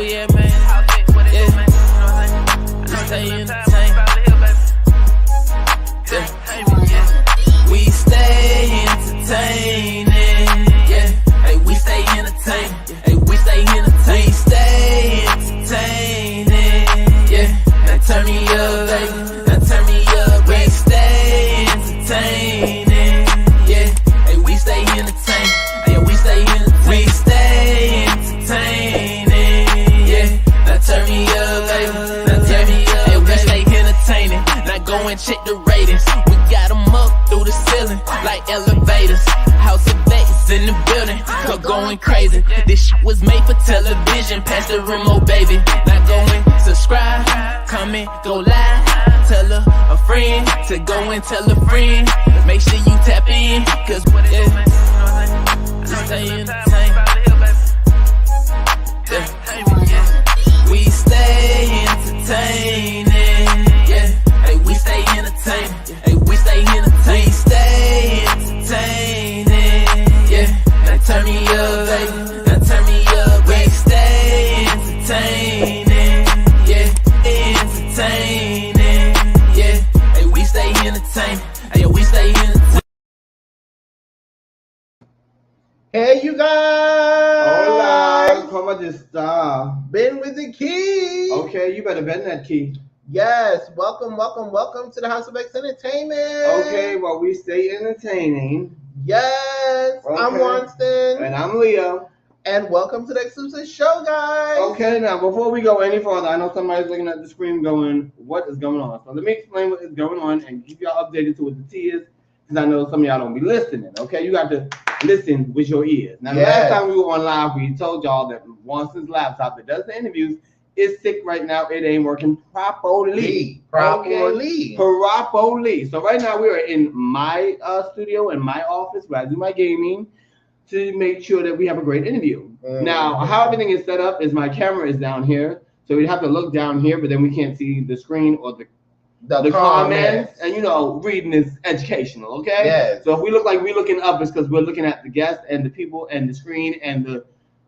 yeah, man. Yeah. We stay entertained. Yeah. We stay entertaining. Yeah. Hey, we stay entertaining. Hey, we stay entertaining. We stay entertaining. Yeah. Now turn me up, baby. Now turn me up. We stay entertaining. Yeah. Hey, we stay entertaining. Hey, we stay entertaining. We stay entertaining. Yeah. Now turn me up, baby. Now turn me up. Hey, we stay entertaining. Now go and check the ratings. We got them up through the ceiling like elevators. House of Vegas in the building, going crazy. This shit was made for television. Pass the remote, baby. Now go and subscribe, comment, go live. Tell a friend to go and tell a friend. Make sure you tap in, cause yeah, we stay entertained. Yeah. We stay entertaining. Yeah. Hey, we stay entertaining. Hey, we stay entertaining. We stay entertaining. Yeah. Now turn me up, baby. Now turn me up. We stay entertaining. Yeah. Entertaining. Yeah. Hey, we stay entertaining. Hey, we stay entertaining. Hey, you guys! Hola, ¿cómo está? Ben with the key. Okay, you better bend that key. Yes, welcome to the House of X Entertainment. Okay, well, we stay entertaining. Yes, Okay. I'm Wanston. And I'm Leo. And welcome to the exclusive show, guys. Okay, now, before we go any further, I know somebody's looking at the screen going, what is going on? So let me explain what is going on and keep y'all updated to what the tea is, because I know some of y'all don't be listening, okay? You got to listen with your ears. Now, the last time we were on live, we told y'all that Wanston's laptop that does the interviews is sick right now. It ain't working properly. Properly. So right now we are in my studio, in my office, where I do my gaming, to make sure that we have a great interview. Now, how everything is set up is my camera is down here, so we'd have to look down here, but then we can't see the screen or the comments. And you know, reading is educational, okay? Yes. So if we look like we're looking up, it's because we're looking at the guests and the people and the screen and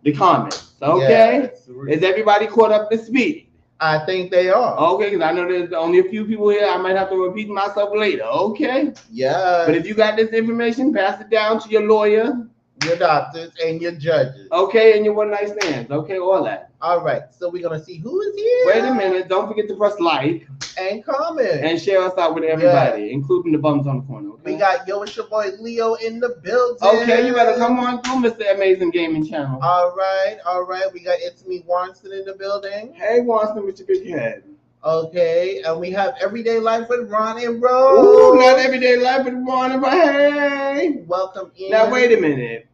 the comments, okay? Yes. Is everybody caught up to speed? I think they are. Okay, because I know there's only a few people here. I might have to repeat myself later, okay? Yeah. But if you got this information, pass it down to your lawyer, your doctors, and your judges. okay, and your one night stands, okay, all that. All right, so we're going to see who is here. Wait a minute, don't forget to press like and comment. and share us out with everybody, including the bums on the corner, okay? We got it's your boy Leo in the building. Okay, you better come on through, Mr. Amazing Gaming Channel. All right. We got It's Me Wanston in the building. Hey, Wanston with your big head. Okay, and we have Everyday Life with Ron and Rose. Ooh, not Everyday Life with Ron, but hey. Welcome in. Now, wait a minute.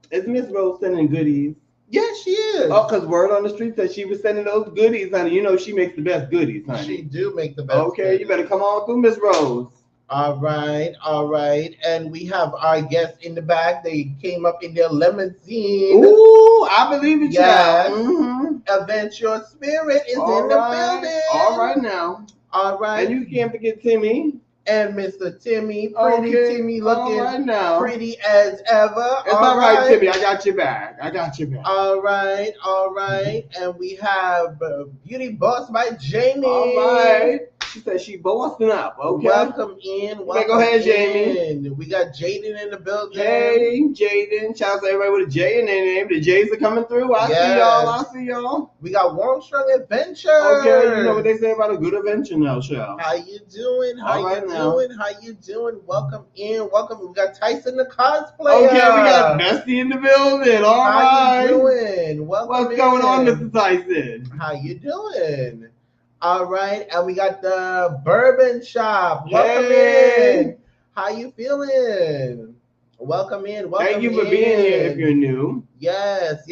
Is Miss Rose sending goodies? Yes, she is. Oh, because word on the street said she was sending those goodies, honey. You know she makes the best goodies, honey. She do make the best. Okay, goodies. you better come on through, Miss Rose. All right. And we have our guests in the back. They came up in their limousine. Ooh, I believe it, Yes. Mm-hmm. Adventure Spirit is All in the right. building. All right now. All right. And you can't forget Timmy. And Mr. Timmy, pretty Timmy, looking all right now. pretty as ever. It's all right, Timmy. I got your back. All right. And we have Beauty Boss by Jamie. All right. She said she bossing up. Okay. Welcome in. Go ahead, Jamie. We got Jaden in the building. Hey, Jaden. Shout out to everybody with a J in their name. The J's are coming through. I see y'all. We got Warmstrong Adventure. Okay, you know what they say about a good adventure now, Shell. How you doing? How you doing? Welcome in. We got Tyson the cosplayer. Okay, we got Bestie in the building. All right. How you doing? What's going on, Mr. Tyson? How you doing? All right, and we got the Bourbon Shop. Welcome in. How you feeling? Welcome in. Thank you for being here if you're new. Yes.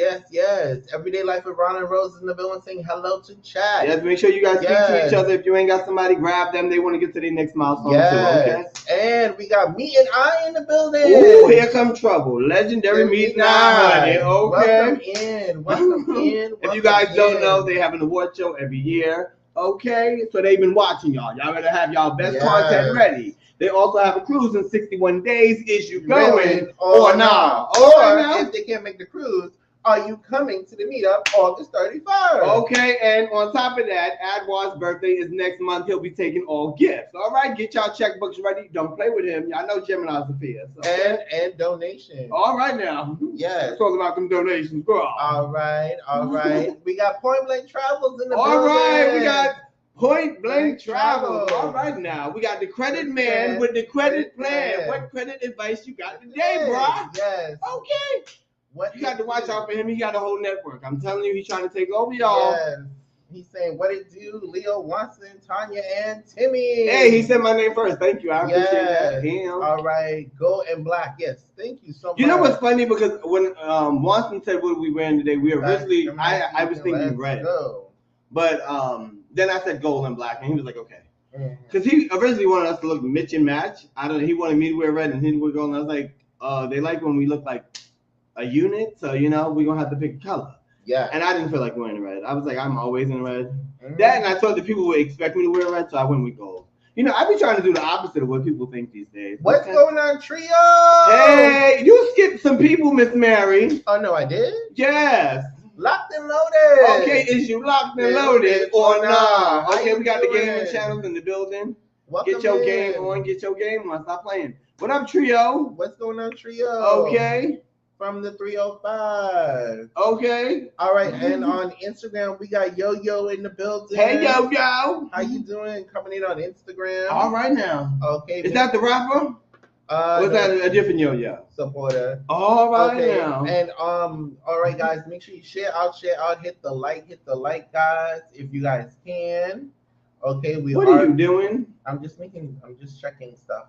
Everyday Life with Ron and Rose in the building saying hello to chat. Yes, make sure you guys speak to each other. If you ain't got somebody, grab them. They want to get to their next milestone too, okay? And we got Me and I in the building. Ooh, here come trouble. Legendary Meet and I, honey. Okay. Welcome in. If you guys don't know, they have an award show every year. Okay, so they've been watching y'all. Y'all better have y'all best content ready. They also have a cruise in 61 days. Is you going or not? Or if they can't make the cruise, Are you coming to the meetup August 31st? Okay, and on top of that, Adwar's birthday is next month. He'll be taking all gifts. All right, get y'all checkbooks ready. Don't play with him. Y'all know Gemini's a fierce. Okay? And donations. All right now. Yes. Let's talk about them donations, girl. All right. We got Point Blank Travels in the All building. right, we got Point Blank Travel. Travel. All right now, we got the credit man with the credit plan. What credit advice you got today, bro? Yes. Okay. What You got to watch out for him. He got a whole network. I'm telling you, he's trying to take over y'all. Yes. He's saying, what it do, Leo Watson, Tanya, and Timmy. Hey, he said my name first. Thank you. I appreciate that. Damn. All right. Gold and Black. Yes. Thank you so much. You know what's funny? Because when Watson said what are we wearing today, we originally, I was thinking red. Go. But then I said gold and black, and he was like, okay. Mhm. Because he originally wanted us to look mix and match. I don't know. He wanted me to wear red and he would gold. And I was like, they like when we look like a unit, so you know we're gonna have to pick a color. Yeah. And I didn't feel like wearing red. I was like, I'm always in red. Mhm. That, and I thought that people would expect me to wear red, so I went with gold. You know, I be trying to do the opposite of what people think these days. What's Okay? going on, Trio? Hey, you skipped some people, Miss Mary. Oh no, I did. Yes. Locked and loaded. Okay, is you locked and Yeah, loaded or nah. not? How Okay, you we got the doing? gaming channels in the building. Welcome Get your in. game on. Get your game on. Stop playing. What up, Trio? What's going on, Trio? Okay. From the 305. Okay. All right, and on Instagram we got Yo Yo in the building. Hey, yo, yo. How you doing? Coming in on Instagram. All right now. Okay. Is that the rapper? Or is that a different yo, yo? supporter? All right Okay. now. And all right, guys, make sure you share out, hit the like, guys, if you guys can. Okay, What are you doing? I'm just checking stuff.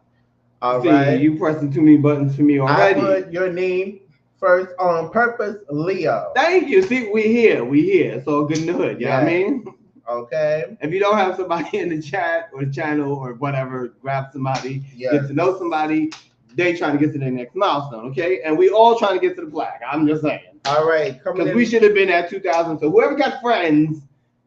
All See, right. you pressing too many buttons for me already. I put your name first on purpose, Leo. Thank you. See, we here. It's all good in the hood. You know what I Yeah. mean? Okay. If you don't have somebody in the chat or channel or whatever, grab somebody, Yeah. get to know somebody. They trying to get to their next milestone, okay? And we all trying to get to the black. I'm just saying. All right. Coming Because in. we should have been at 2,000. So whoever got friends,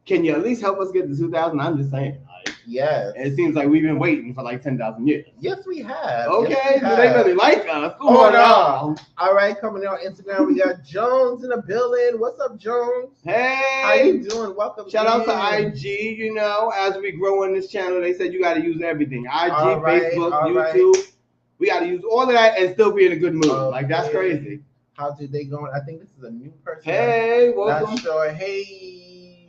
can you at least help us get to 2,000? I'm just saying. Like, Yes. it seems like we've been waiting for like 10,000 years. Yes, we have. Okay, Yes, we do they have. really like us? Come Oh, on no. now. All right, coming in on Instagram, we got Jones in the building. What's up, Jones? How Hey. you doing? Welcome. Shout out to in. IG, you know, as we grow on this channel, they said you got to use everything. IG, All right, Facebook, all right. YouTube. We got to use all of that and still be in a good mood. Like, that's Okay. crazy. How did they go? I think this is a new person. Hey, welcome. Not sure. Hey,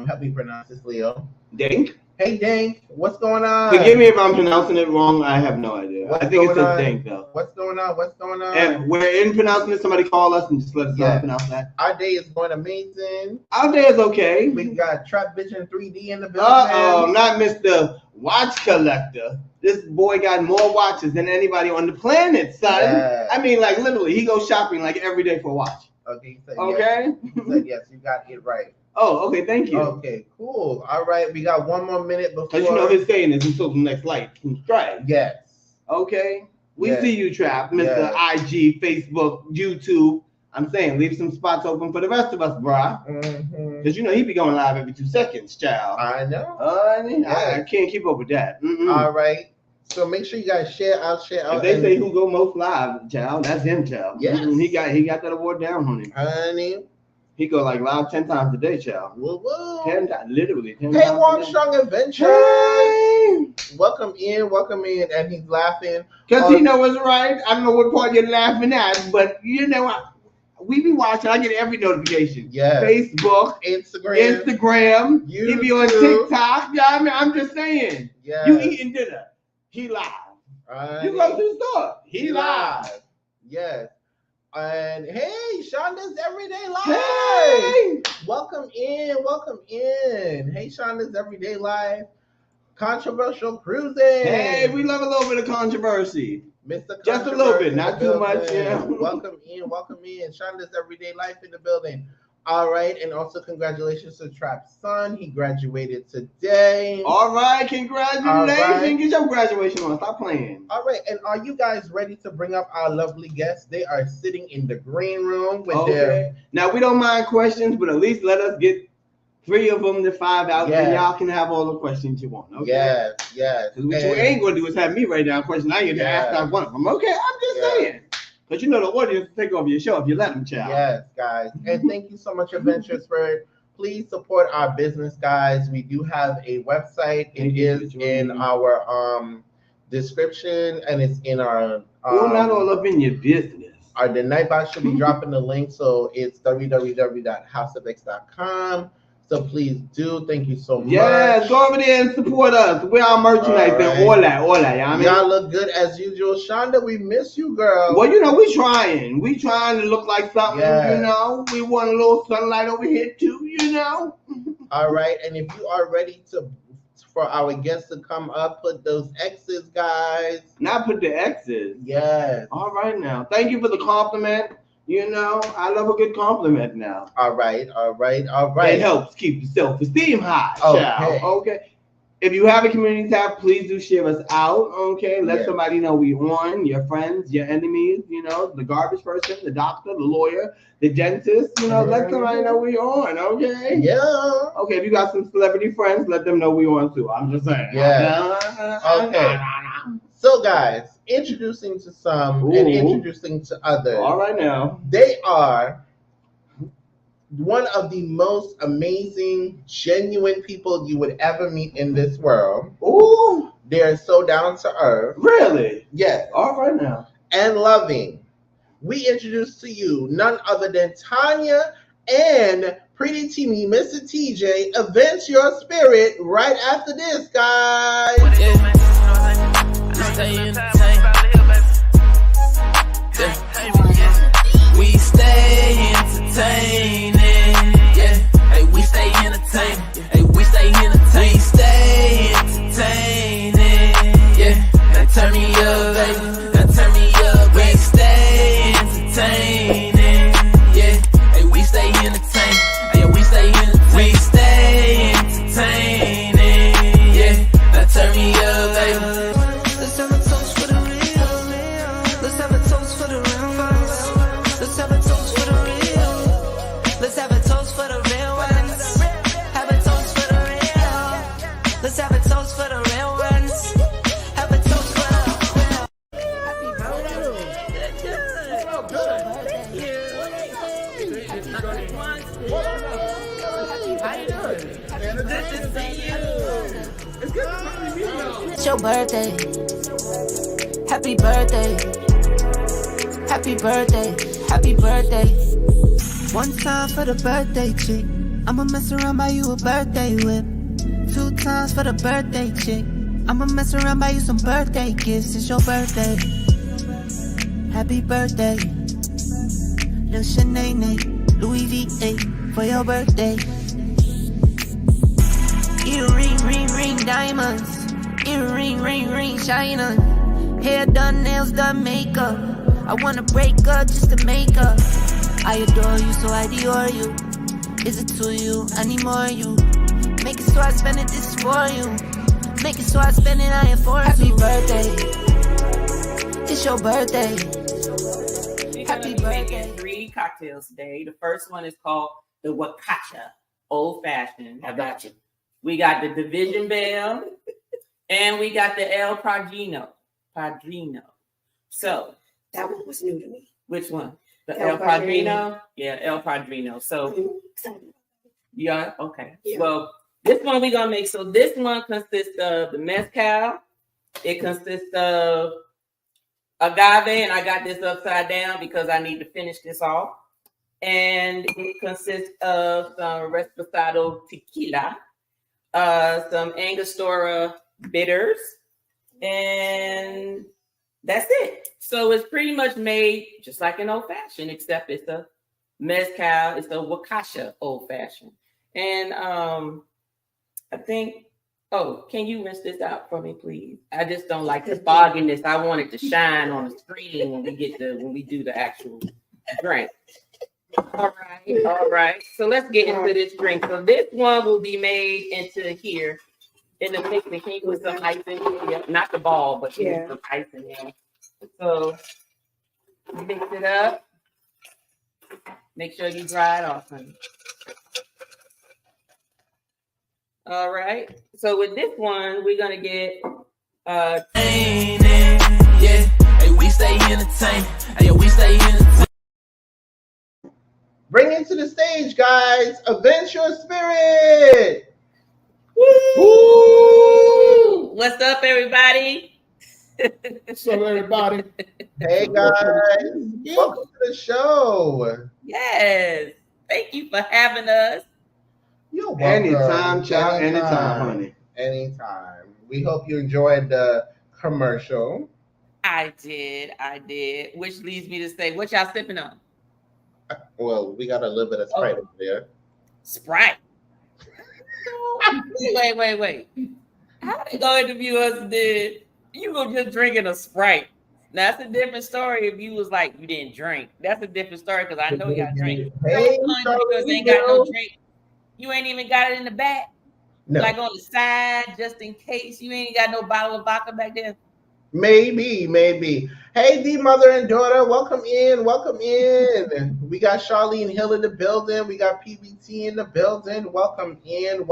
help me pronounce this, Leo. Dink. Hey, Dank. What's going on? Forgive me if I'm pronouncing it wrong. I have no idea. What's I think it going says on? Dink, though. What's going on? What's going on? And we're in pronouncing it. Somebody call us and just let us know how to pronounce that. Our day is going amazing. Our day is okay. We got Trap Vision 3D in the building. Uh-oh, not Mr. Watch Collector. This boy got more watches than anybody on the planet, son. Yeah. I mean, like, literally, he goes shopping, like, every day for a watch. Okay, he said Okay? Yes. He said yes, you got it right. Oh, okay, thank you. Okay, cool. All right, we got one more minute before. Because you know his saying is until the next light can strike. Yes. Okay? We Yes. see you, Trap, Mr. Yes. IG, Facebook, YouTube. I'm saying, leave some spots open for the rest of us, bruh. Mm-hmm. Because you know he be going live every 2 seconds, child. I know. I can't keep up with that. Mm-mm. All right. So make sure you guys share out. If they say who go most live, child, that's him, child. Yes. Mm-mm, he got that award down on him. Honey. He go like live 10 times a day, child. Woo woo. 10 times, literally 10 Hey, times. Warm a day. Strong Adventure. Hey! Welcome in, and he's laughing. Because he know what's right. I don't know what part you're laughing at, but you know what? We be watching. I get every notification. Yes. Facebook, Instagram. He be on YouTube. TikTok. Yeah, I mean, I'm just saying. Yes. You eating dinner. He live. Honey. You go to the store. He live. Yes. And hey, Shonda's Everyday Life. Hey! Welcome in. Hey, Shonda's Everyday Life. Controversial cruising. Hey, we love a little bit of controversy. Mr. Just a little bit, Controversy not in too the much, building. yeah. Welcome in. Shonda's Everyday Life in the building. All right, and also congratulations to Trap's son. He graduated today. All right, congratulations. All right. Get your graduation on. Stop playing. All right, and are you guys ready to bring up our lovely guests? They are sitting in the green room with their Okay. Now, we don't mind questions, but at least let us get 3 of them to 5 out, Yes. and y'all can have all the questions you want. Okay? yes. Because what you ain't going to do is have me write down questions. I ain't going to ask Yes. not one of them. Okay? I'm just Yes. saying. Because you know the audience will take over your show if you let them, child. Yes, guys. And thank you so much, Adventure Spirit. Please support our business, guys. We do have a website. It is in our description, and it's in our not all up in your business. The Nightbot should be dropping the link, so it's www.houseofx.com. So please do. Thank you so much. Yes, go over there and support us. We're our merchandise and all that. Y'all look good as usual. Shonda, we miss you, girl. Well, you know, we trying. We trying to look like something, you know. We want a little sunlight over here too, you know. All right, and if you are ready for our guests to come up, put those X's, guys. Not put the X's. Yes. All right now. Thank you for the compliment. You know, I love a good compliment now. All right. It helps keep the self-esteem high. Okay. Okay. If you have a community tab, please do share us out. Okay. Let somebody know we on. Your friends, your enemies, you know, the garbage person, the doctor, the lawyer, the dentist, you know, let somebody know we on. Okay. Yeah. Okay. If you got some celebrity friends, let them know we on too. I'm just saying. Yeah. Okay. So, guys, introducing to some and introducing to others. All right now. They are one of the most amazing, genuine people you would ever meet in this world. Ooh. They're so down to earth. Really? Yes. All right now. And loving. We introduce to you none other than Tanya and Pretty Teamy, Mr. TJ. Event your spirit right after this, guys. Stay entertained. We stay entertaining. Yeah. Hey, we stay entertaining. Hey, we stay entertaining. We stay entertaining. Yeah. Now turn me up, baby. Now turn me up. We stay entertaining. Yeah. Hey, we stay entertaining. Hey, we stay entertaining. We stay entertaining. Yeah. Now turn me up, baby. Let's have a toast for the real. Let's have a toast for the real ones. Let's have a toast for the real. Let's have a toast for the real ones. Have a toast for the real. Let's have a toast for the real ones. Have a toast for the real. Happy It's your birthday. Happy birthday. Happy birthday. Happy birthday. One time for the birthday chick. I'ma mess around, buy you a birthday whip. 2 times for the birthday chick. I'ma mess around, buy you some birthday gifts. It's your birthday. Happy birthday. Lil Shanae, Louis V8 for your birthday. Earring, ring, diamonds. Earring, ring, shining. Hair done, nails done, makeup. I wanna break up just to make up. I adore you, so I Dior you. Is it to you? I need more of you. Make it so I spend it, this is for you. Make it so I spend it, I am for you. Happy birthday. It's your birthday. Happy birthday. 3 cocktails today. The first one is called the Wakacha Old Fashioned. I got you. We got the Division Bell, and we got the El Padrino. So That one was new to me. which one? The El El Padrino? Yeah, El Padrino. So yeah, okay. Yeah. Well, this one we're gonna make. So this one consists of the mezcal. It consists of agave, and I got this upside down because I need to finish this off. And it consists of some Reposado tequila, some Angostura bitters, and that's it. So it's pretty much made just like an old fashioned, except it's a mezcal, it's a Wakacha old fashioned. And I think, can you rinse this out for me, please? I just don't like the fogginess. I want it to shine on the screen when we do the actual drink. All right. So let's get into this drink. So this one will be made into here in the mixing. Can you put some ice in here? Yeah, not the ball, but some ice in here. So mix it up. Make sure you dry it off, honey. All right. So with this one, we're gonna get Yeah, hey, we stay entertaining. Hey, we stay entertaining. Bring it to the stage, guys. Adventure Spirit. Woo! What's up, everybody? What's up, everybody? Hey, guys. Welcome to the show. Yes. Thank you for having us. You're welcome. Anytime, child. Anytime, honey. Anytime. We hope you enjoyed the commercial. I did. Which leads me to say, what y'all sipping on? Well, we got a little bit of Sprite over there. Sprite. Wait. How they gonna interview us and then you go just drinking a Sprite? Now, that's a different story if you was like, you didn't drink. That's a different story because I know y'all drink. Hey, because ain't got no drink. You ain't even got it in the back. No. Like on the side, just in case. You ain't got no bottle of vodka back there. Maybe. Hey, the mother and daughter, welcome in. We got Charlene Hill in the building. We got PBT in the building. Welcome in.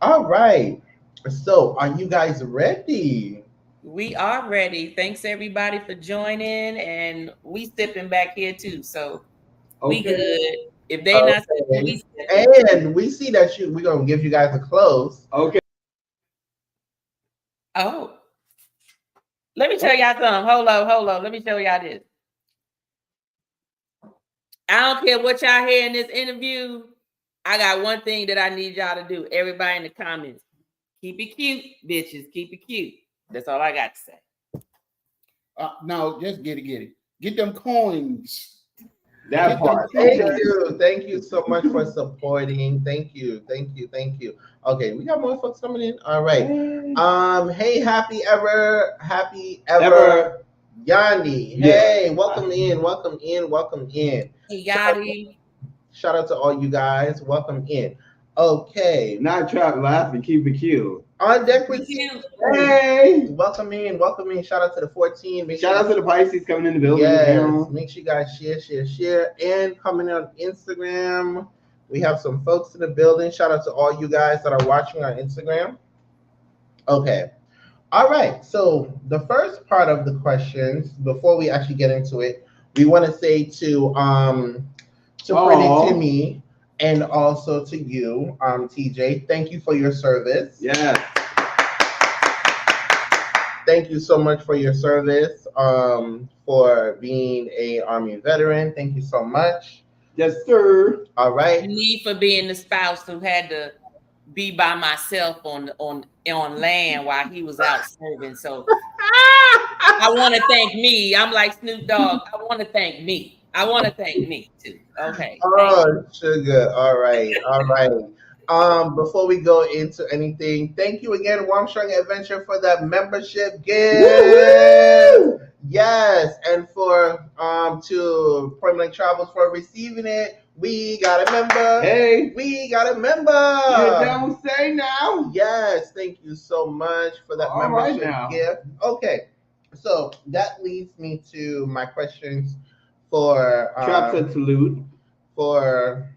All right. So, are you guys ready? We are ready. Thanks everybody for joining, and we sipping back here too. So we good. If they not sipping, we sipping. And we see that we're gonna give you guys a close. Okay. Oh. Let me tell y'all something. Hold on. Let me show y'all this. I don't care what y'all hear in this interview. I got one thing that I need y'all to do. Everybody in the comments. Keep it cute, bitches. Keep it cute. That's all I got to say. No, just get it. Get them coins. That part. Thank you so much for supporting. Thank you. Okay, we got more folks coming in. All right. Hey, happy ever Yanni. Yeah. Hey, welcome in. Hey, Yachty. Shout out to all you guys. Welcome in. Okay. Not trap laugh and keep it cute. On deck with you. Hey. Welcome in. Shout out to the 14. Shout out to the Pisces coming in the building. Yes. Make sure you guys share. And coming on Instagram, we have some folks in the building. Shout out to all you guys that are watching on Instagram. Okay. All right. So the first part of the questions, before we actually get into it, we want to say to Pretty Timmy and also to you, TJ, thank you for your service. Yes. Thank you so much for your service, for being a Army veteran. Thank you so much. Yes, sir. All right. Me for being the spouse who had to be by myself on land while he was out serving. So I want to thank me. I'm like Snoop Dogg. I want to thank me too. Okay. Oh, sugar. All right. Before we go into anything, thank you again, Warmstrong Adventure, for that membership gift. Woo-hoo! Yes, and for to Point Blank Travels for receiving it. We got a member. Hey, we got a member. You don't say now. Yes, thank you so much for that membership gift. Okay, so that leads me to my questions for Trap said salute for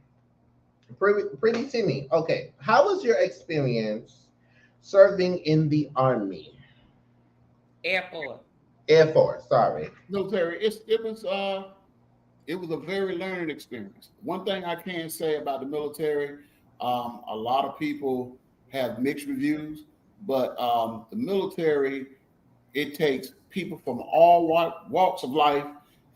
Pretty Timmy. Okay, how was your experience serving in the Army? Air Force. Sorry. Military. It was a very learning experience. One thing I can say about the military, a lot of people have mixed reviews, but the military, it takes people from all walks of life,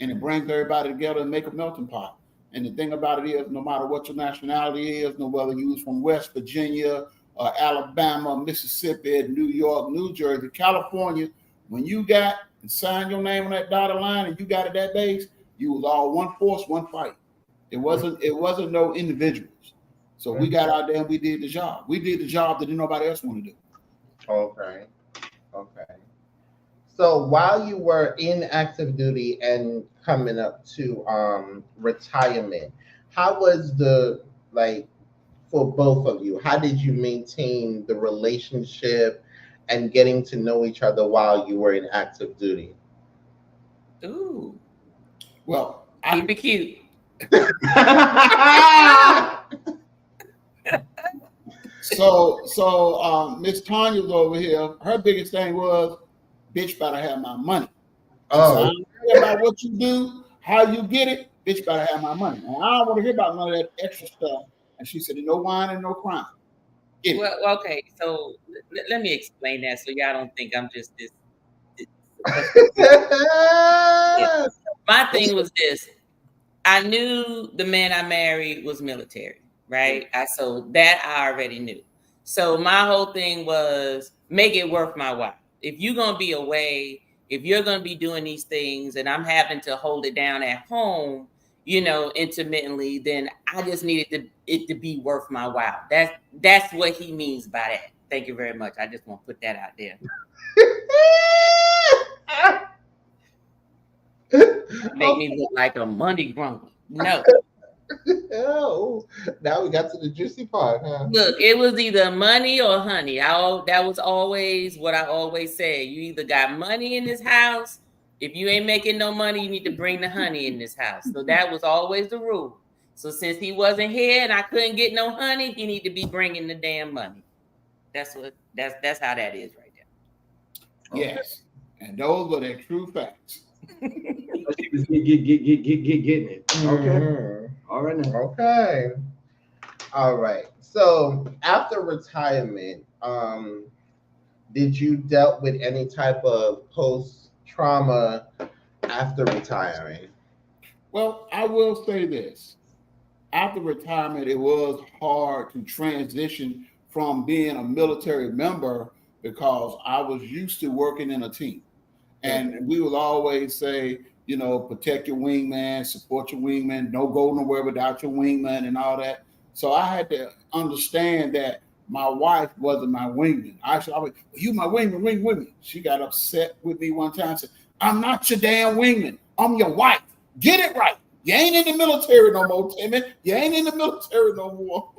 and it brings everybody together and make a melting pot. And the thing about it is, no matter what your nationality is, no whether you was from West Virginia, Alabama, Mississippi, New York, New Jersey, California, when you got and signed your name on that dotted line and you got at that base, you was all one force, one fight. It wasn't no individuals. So we got out there and we did the job. We did the job that nobody else wanted to do. Okay. So while you were in active duty and coming up to retirement, how was for both of you, how did you maintain the relationship and getting to know each other while you were in active duty? Ooh. Well, keep it cute. So Miss Tanya's over here. Her biggest thing was, bitch better have my money. She said, I Oh, don't care about what you do, how you get it, bitch better have my money. And I don't want to hear about none of that extra stuff. And she said, no whining, no crying. Get it. Well, okay. So let me explain that so y'all don't think I'm just this. Yeah. My thing was this. I knew the man I married was military, right? So that I already knew. So my whole thing was make it worth my while. If you're gonna be away, if you're gonna be doing these things, and I'm having to hold it down at home, intermittently, then I just needed it to be worth my while. That's what he means by that. Thank you very much. I just want to put that out there. Make me look like a money grumbler. No. Oh, now we got to the juicy part, huh? Look, it was either money or honey. That was always what I always said. You either got money in this house. If you ain't making no money, you need to bring the honey in this house. So that was always the rule. So since he wasn't here and I couldn't get no honey, he need to be bringing the damn money. That's how that is right there. Yes. And those were the true facts. She was getting it. Okay. Mhm. All right now. Okay. All right. So after retirement, did you dealt with any type of post-trauma after retiring? Well, I will say this. After retirement, it was hard to transition from being a military member because I was used to working in a team. And we would always say, protect your wingman, support your wingman, don't go nowhere without your wingman and all that. So I had to understand that my wife wasn't my wingman. I said, you my wingman, wing with me. She got upset with me one time and said, I'm not your damn wingman. I'm your wife. Get it right. You ain't in the military no more, Timmy. You ain't in the military no more.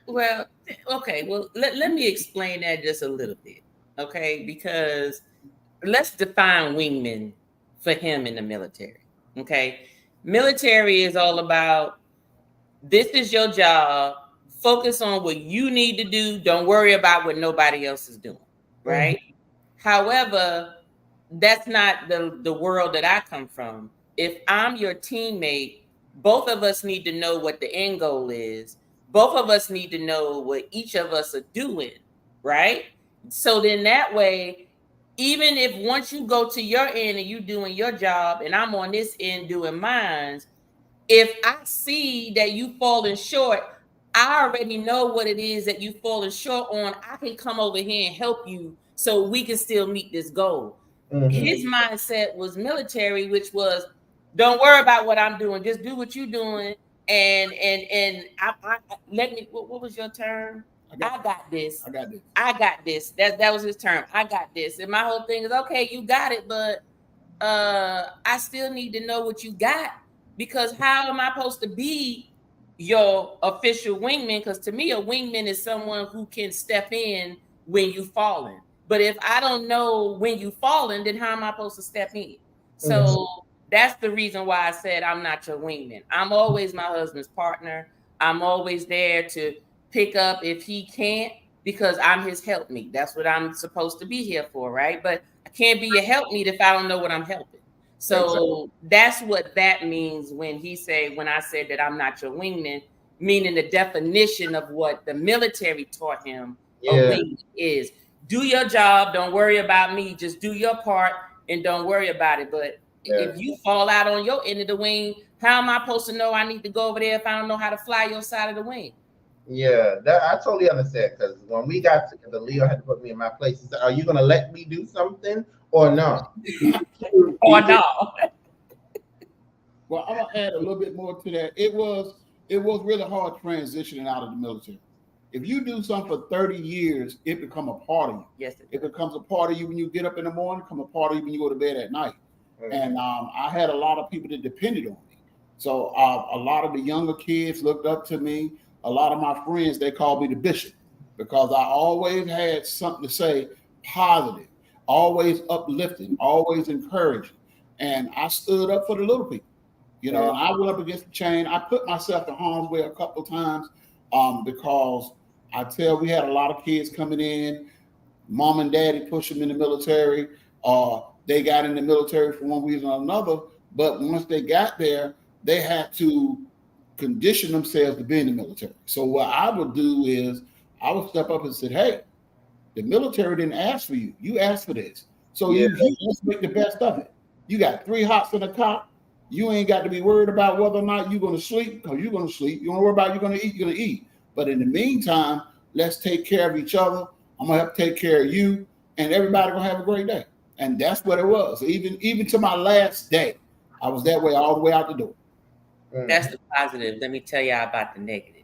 Well, okay. Well, let me explain that just a little bit, okay? Because let's define wingman for him in the military, okay? Military is all about, this is your job. Focus on what you need to do. Don't worry about what nobody else is doing, right? Mm-hmm. However, that's not the world that I come from. If I'm your teammate, both of us need to know what the end goal is. Both of us need to know what each of us are doing, right? So then that way, even if once you go to your end and you doing your job and I'm on this end doing mine, if I see that you falling short, I already know what it is that you falling short on. I can come over here and help you so we can still meet this goal. Mm-hmm. His mindset was military, which was, don't worry about what I'm doing. Just do what you're doing. And I let me, what was your term? I got this. That was his term. I got this. And my whole thing is, okay, you got it, but I still need to know what you got, because how am I supposed to be your official wingman? Because to me, a wingman is someone who can step in when you falling. But if I don't know when you falling, then how am I supposed to step in? So that's the reason why I said I'm not your wingman. I'm always my husband's partner. I'm always there to pick up if he can't, because I'm his helpmeet. That's what I'm supposed to be here for, right? But I can't be your helpmeet if I don't know what I'm helping. So that's what that means when I said that I'm not your wingman, meaning the definition of what the military taught him a wingman is. Do your job, don't worry about me, just do your part and don't worry about it. But if you fall out on your end of the wing, how am I supposed to know I need to go over there if I don't know how to fly your side of the wing? Yeah, that I totally understand, because when we got together, Leo had to put me in my place. He said, are you going to let me do something or no? Or no? Well, I'm going to add a little bit more to that. It was really hard transitioning out of the military. If you do something for 30 years, it becomes a part of you. Yes, it becomes a part of you when you get up in the morning, become a part of you when you go to bed at night. Mm-hmm. And I had a lot of people that depended on me. So a lot of the younger kids looked up to me. A lot of my friends, they called me the bishop, because I always had something to say positive, always uplifting, always encouraging. And I stood up for the little people, and I went up against the chain. I put myself in harm's way a couple of times because we had a lot of kids coming in, mom and daddy push them in the military, they got in the military for one reason or another. But once they got there, they had to condition themselves to be in the military. So what I would do is I would step up and say, hey, the military didn't ask for you. You asked for this. So you just make the best of it. You got 3 hots in the cot. You ain't got to be worried about whether or not you're going to sleep, because you're going to sleep. You don't worry about you're going to eat. But in the meantime, let's take care of each other. I'm going to help take care of you, and everybody going to have a great day. And that's what it was. Even to my last day, I was that way all the way out the door. That's the positive. Let me tell y'all about the negative.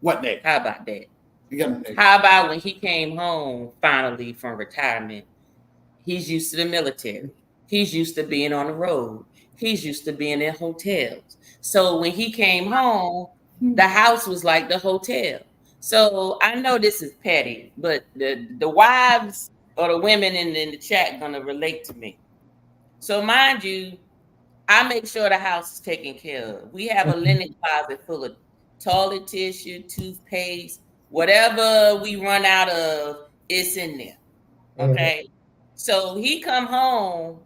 What negative? How about that? Yeah. How about when he came home finally from retirement? He's used to the military. He's used to being on the road. He's used to being in hotels. So when he came home, the house was like the hotel. So I know this is petty, but the wives or the women in the chat gonna relate to me. So mind you, I make sure the house is taken care of. We have a linen closet full of toilet tissue, toothpaste, whatever we run out of, it's in there. Okay. So he come home,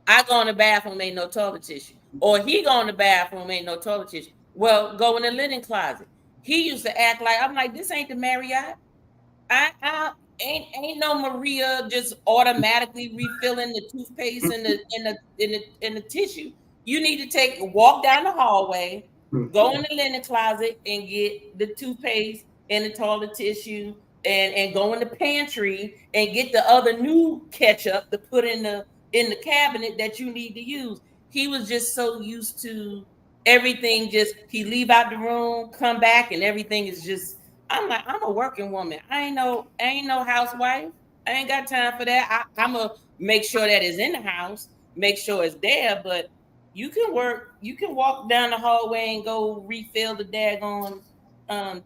I go in the bathroom, ain't no toilet tissue. Or he go in the bathroom, ain't no toilet tissue. Well, go in the linen closet. He used to act like, I'm like, this ain't the Marriott. I ain't no Maria just automatically refilling the toothpaste and the tissue. You need to walk down the hallway, go in the linen closet and get the toothpaste and the toilet tissue, and go in the pantry and get the other new ketchup to put in the cabinet that you need to use. He was just so used to everything. He leave out the room, come back, and everything is just. I'm like, I'm a working woman. I ain't no housewife. I ain't got time for that. I'm gonna make sure that it's in the house, make sure it's there. But you can work. You can walk down the hallway and go refill the daggone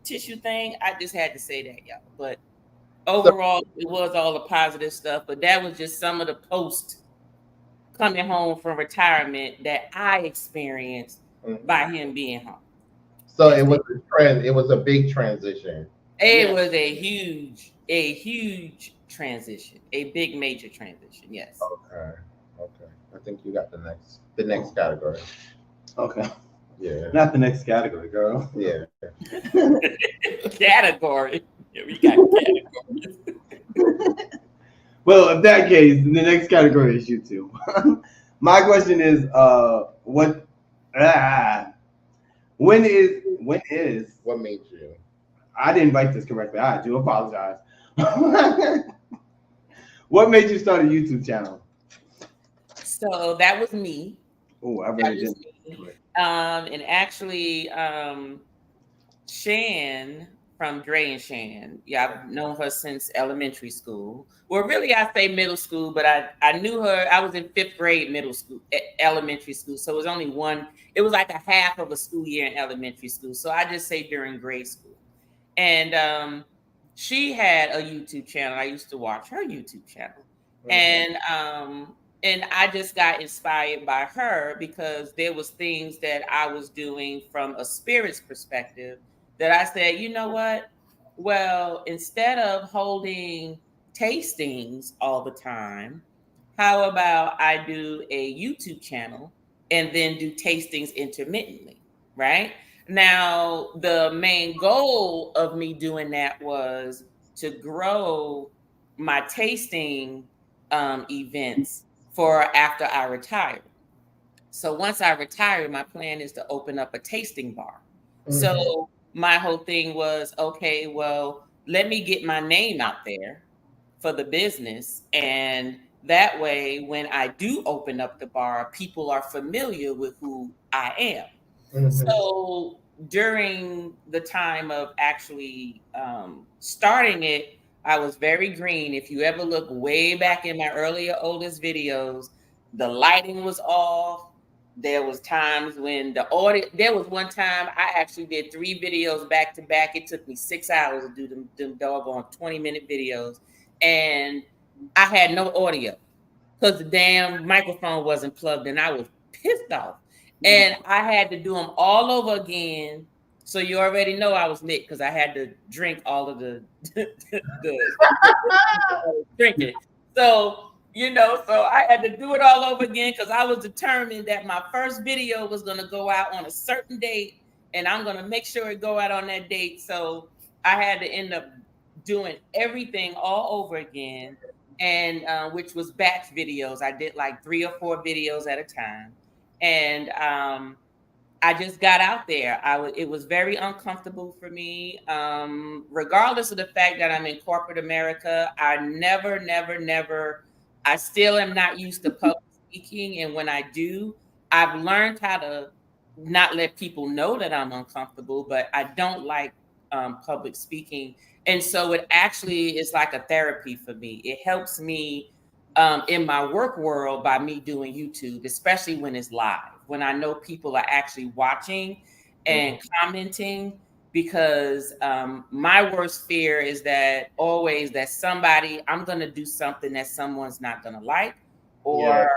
tissue thing. I just had to say that, y'all. But overall, it was all the positive stuff. But that was just some of the post coming home from retirement that I experienced by him being home. So it was a trend. It was a big transition. It was a huge transition, a big major transition. Yes. Okay. I think you got the next category. Okay. Yeah. Not the next category, girl. Yeah. Category. Yeah, we got categories. Well, in that case, the next category is YouTube. My question is, when is What made you? I didn't write this correctly. I do apologize. What made you start a YouTube channel? So that was me. Oh, I really didn't. And actually, Shan from Dre and Shan. Yeah, I've known her since elementary school. Well, really, I say middle school, but I knew her. I was in 5th grade elementary school. So it was only it was like a half of a school year in elementary school. So I just say during grade school. And she had a YouTube channel. I used to watch her YouTube channel. And I just got inspired by her because there was things that I was doing from a spirits perspective that I said, you know what? Well, instead of holding tastings all the time, how about I do a YouTube channel and then do tastings intermittently, right? Now, the main goal of me doing that was to grow my tasting events for after I retired. So once I retire, my plan is to open up a tasting bar. So my whole thing was, okay, well, let me get my name out there for the business. And that way, when I do open up the bar, people are familiar with who I am. So during the time of actually starting it, I was very green. If you ever look way back in my oldest videos, the lighting was off. There was times when there was one time I actually did 3 videos back to back. It took me 6 hours to do them doggone 20-minute videos. And I had no audio because the damn microphone wasn't plugged in. I was pissed off. And I had to do them all over again. So you already know I was lit because I had to drink all of the drinking. So, You know, so I had to do it all over again because I was determined that my first video was going to go out on a certain date, and I'm going to make sure it go out on that date. So I had to end up doing everything all over again, and which was batch videos. I did like 3 or 4 videos at a time, and I just got out there. It was very uncomfortable for me. Regardless of the fact that I'm in corporate America, I still am not used to public speaking. And when I do, I've learned how to not let people know that I'm uncomfortable, but I don't like public speaking. And so it actually is like a therapy for me. It helps me in my work world by me doing YouTube, especially when it's live, when I know people are actually watching and commenting, because my worst fear is that always that I'm going to do something that someone's not going to like, or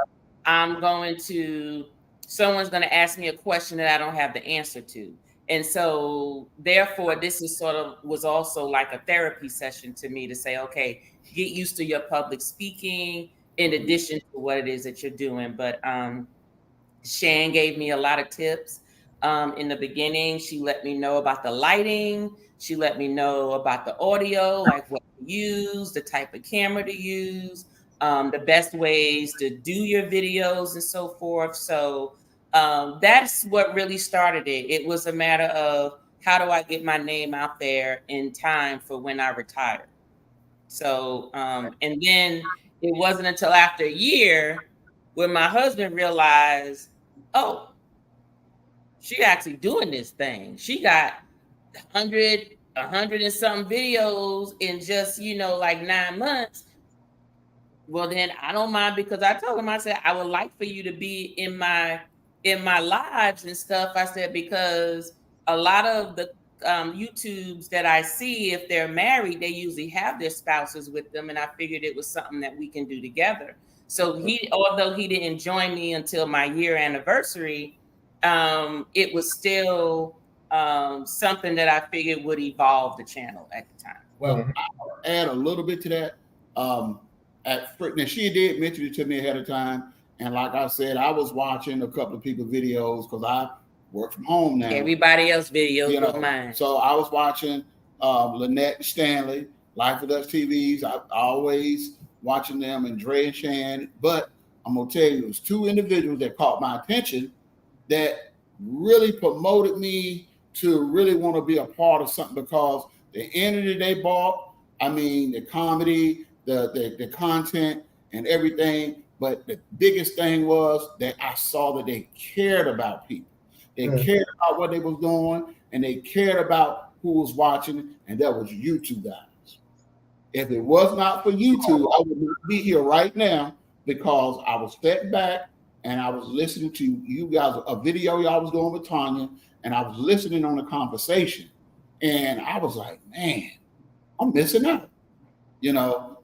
someone's going to ask me a question that I don't have the answer to. And so therefore, this was also like a therapy session to me to say, okay, get used to your public speaking in addition to what it is that you're doing. But Shan gave me a lot of tips. In the beginning, she let me know about the lighting. She let me know about the audio, like what to use, the type of camera to use, the best ways to do your videos and so forth. So that's what really started it. It was a matter of how do I get my name out there in time for when I retire. So, and then it wasn't until after a year when my husband realized, oh, she actually doing this thing. She got 100 and something videos in just, like 9 months. Well, then I don't mind, because I told him, I said, I would like for you to be in my lives and stuff. I said, because a lot of the YouTubes that I see, if they're married, they usually have their spouses with them. And I figured it was something that we can do together. So although he didn't join me until my year anniversary, it was still something that I figured would evolve the channel at the time. Well, I'll add a little bit to that. Now she did mention it to me ahead of time. And like I said, I was watching a couple of people's videos because I work from home now. Everybody else videos, but mine. So I was watching Lynette Stanley, Life with Us TVs. I always watching them, and Dre and Shan. But I'm going to tell you, it was 2 individuals that caught my attention that really promoted me to really want to be a part of something, because the energy they brought, I mean, the comedy, the content and everything. But the biggest thing was that I saw that they cared about people. They cared about what they was doing, and they cared about who was watching, and that was you 2 guys. If it was not for you 2, I would not be here right now, because I was stepping back and I was listening to you guys, a video y'all was doing with Tanya, and I was listening on the conversation, and I was like, man, I'm missing out,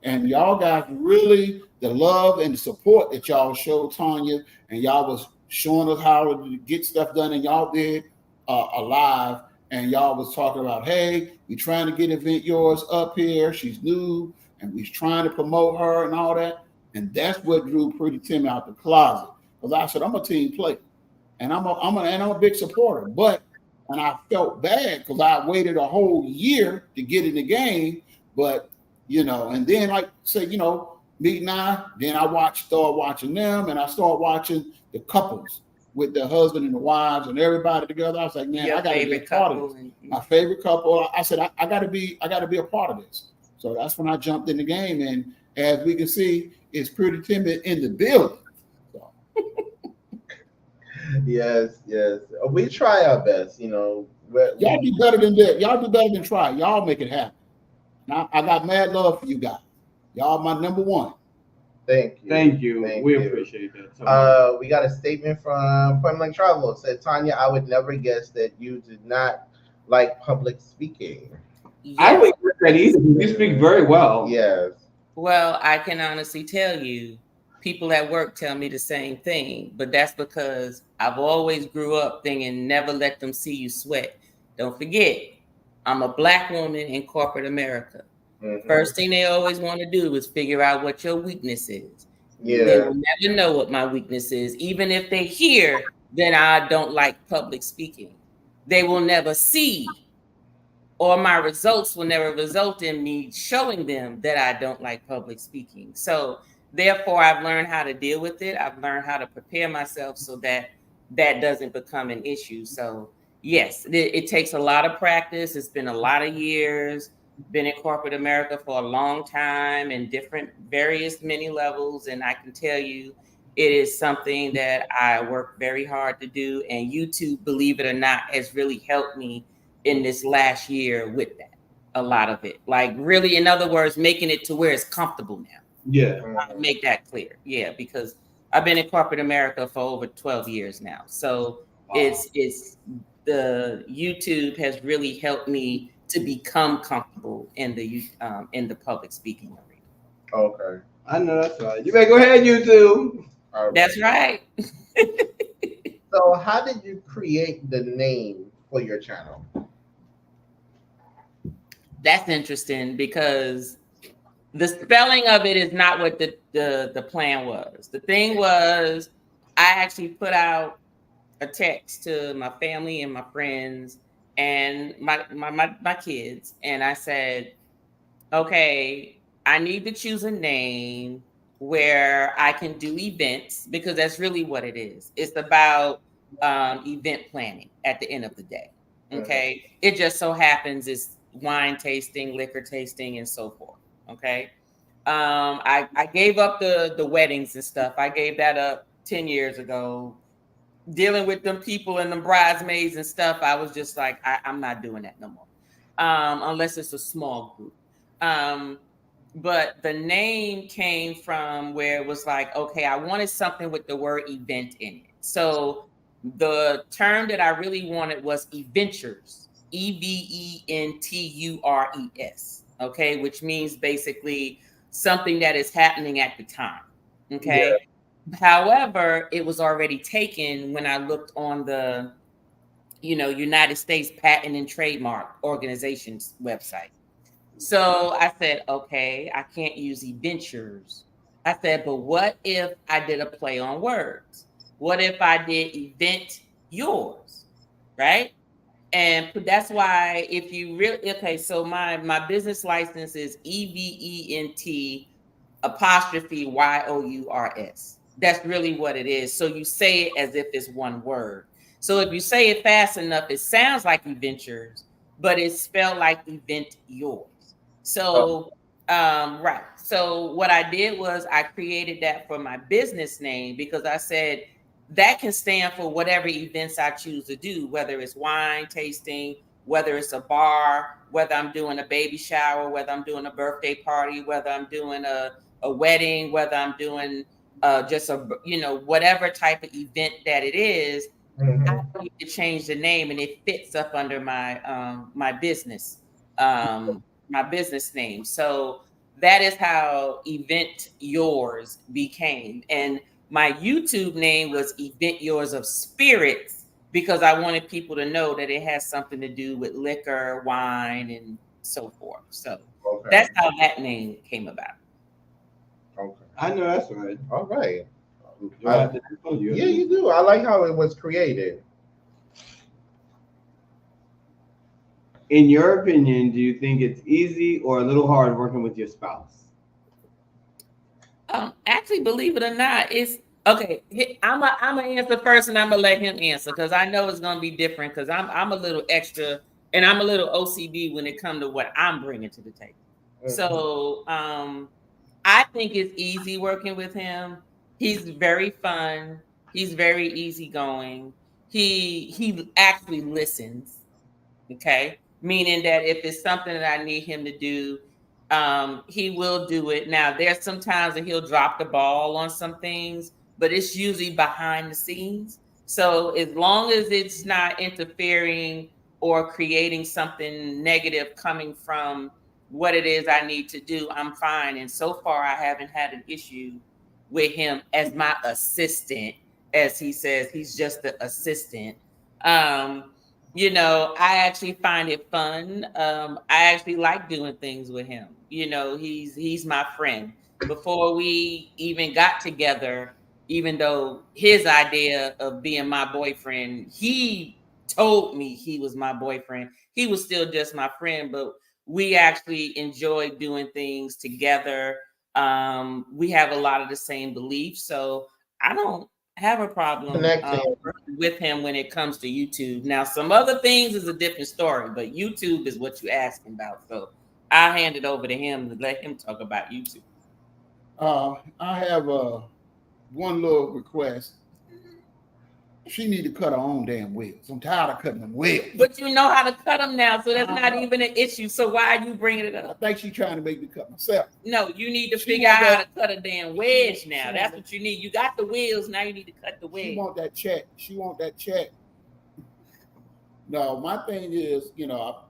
and y'all guys really, the love and the support that y'all showed Tanya, and y'all was showing us how to get stuff done, and y'all did a live, and y'all was talking about, hey, we trying to get Event Yours up here. She's new, and we trying to promote her and all that. And that's what drew Pretty Timmy out the closet. Because I said, I'm a team player, and I'm a big supporter. And I felt bad because I waited a whole year to get in the game. But, and then like say, Meet and then I started watching them, and I started watching the couples with the husband and the wives and everybody together. I was like, man, I gotta be a part of this. My favorite couple. I said, I gotta be a part of this. So that's when I jumped in the game, and as we can see, it's Pretty Timmy in the building. So. Yes. We try our best, Y'all do better than that. Y'all do better than try. Y'all make it happen. Now I got mad love for you guys. Y'all my number 1. Thank you. We appreciate that. We got a statement from Point Blank Travel. It said, Tanya, I would never guess that you did not like public speaking. Yes. I would guess that easy. You speak very well. Yes. Well, I can honestly tell you, people at work tell me the same thing, but that's because I've always grew up thinking never let them see you sweat. Don't forget, I'm a Black woman in corporate America. Mm-hmm. First thing they always want to do is figure out what your weakness is. They Yeah. will never know what my weakness is. Even if they hear that I don't like public speaking, they will never see, or my results will never result in me showing them that I don't like public speaking. So therefore, I've learned how to deal with it. I've learned how to prepare myself so that that doesn't become an issue. So yes, it takes a lot of practice. It's been a lot of years. Been in corporate America for a long time in different various many levels, and I can tell you it is something that I work very hard to do. And YouTube, believe it or not, has really helped me in this last year with that. A lot of it, like really, in other words, making it to where it's comfortable now. Yeah. I'll make that clear. Yeah, because I've been in corporate America for over 12 years now. So it's the YouTube has really helped me to become comfortable in the public speaking arena. Okay. I know that's right. You better go ahead, YouTube. All right. That's right. So how did you create the name for your channel? That's interesting because the spelling of it is not what the plan was. The thing was, I actually put out a text to my family and my friends and my kids, and I said, okay, I need to choose a name where I can do events, because that's really what it is. It's about event planning at the end of the day. Okay. It just so happens it's wine tasting, liquor tasting, and so forth. Okay. I gave up the weddings and stuff. I gave that up 10 years ago. Dealing with them people and them bridesmaids and stuff, I was just like, I'm not doing that no more. Unless it's a small group. But the name came from where it was like, okay, I wanted something with the word event in it. So the term that I really wanted was eventures, EVENTURES, okay, which means basically something that is happening at the time, okay? Yeah. However, it was already taken when I looked on the, United States Patent and Trademark Organization's website. So I said, okay, I can't use eventures. I said, but what if I did a play on words? What if I did event yours, right? And that's why if you really, okay, so my business license is EVENT_YOURS. That's really what it is. So you say it as if it's one word. So if you say it fast enough, it sounds like eventures, but it's spelled like event yours. So, right. So what I did was I created that for my business name, because I said that can stand for whatever events I choose to do, whether it's wine tasting, whether it's a bar, whether I'm doing a baby shower, whether I'm doing a birthday party, whether I'm doing a wedding, whether I'm doing just whatever type of event that it is. Mm-hmm. I need to change the name, and it fits up under my my business name. So that is how Event Yours became. And my YouTube name was Event Yours of Spirits, because I wanted people to know that it has something to do with liquor, wine, and so forth. So that's how that name came about. Okay. I know that's right. All right. Yeah, you do. I like how it was created. In your opinion, do you think it's easy or a little hard working with your spouse? Actually, believe it or not, it's okay. I'm gonna answer first, and I'm gonna let him answer, because I know it's gonna be different. Because I'm a little extra, and I'm a little OCD when it comes to what I'm bringing to the table. Mm-hmm. So I think it's easy working with him. He's very fun. He's very easygoing. He actually listens. Okay. Meaning that if it's something that I need him to do, he will do it. Now, there's some times that he'll drop the ball on some things, but it's usually behind the scenes. So as long as it's not interfering or creating something negative coming from what it is I need to do, I'm fine. And so far, I haven't had an issue with him as my assistant. As he says, he's just the assistant. I actually find it fun. I actually like doing things with him. He's my friend. before we even got together, even though his idea of being my boyfriend, he told me he was my boyfriend. He was still just my friend, but we actually enjoyed doing things together. We have a lot of the same beliefs, so I don't have a problem Connecting. with him when it comes to YouTube. Now, some other things is a different story, but YouTube is what you're asking about. So I'll hand it over to him to let him talk about YouTube. I have one little request. She need to cut her own damn wheels. I'm tired of cutting them wheels. But you know how to cut them now, so that's not even an issue. So why are you bringing it I up? think she's trying to make me cut myself. No, you need to She figure out want how to cut a damn wedge now. That's what you need. You got the wheels, now you need to cut the She wedge. want that check. She want that check. No, my thing is,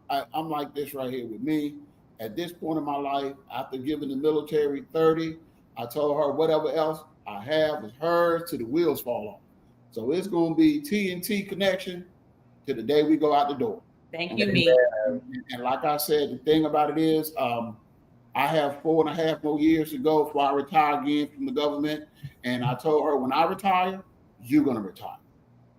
I'm like this right here with me. At this point in my life, after giving the military 30, I told her whatever else I have is hers till the wheels fall off. So it's going to be TNT connection to the day we go out the door. Thank you, me. And like I said, the thing about it is, I have 4.5 more years to go before I retire again from the government. And I told her, when I retire, you're going to retire.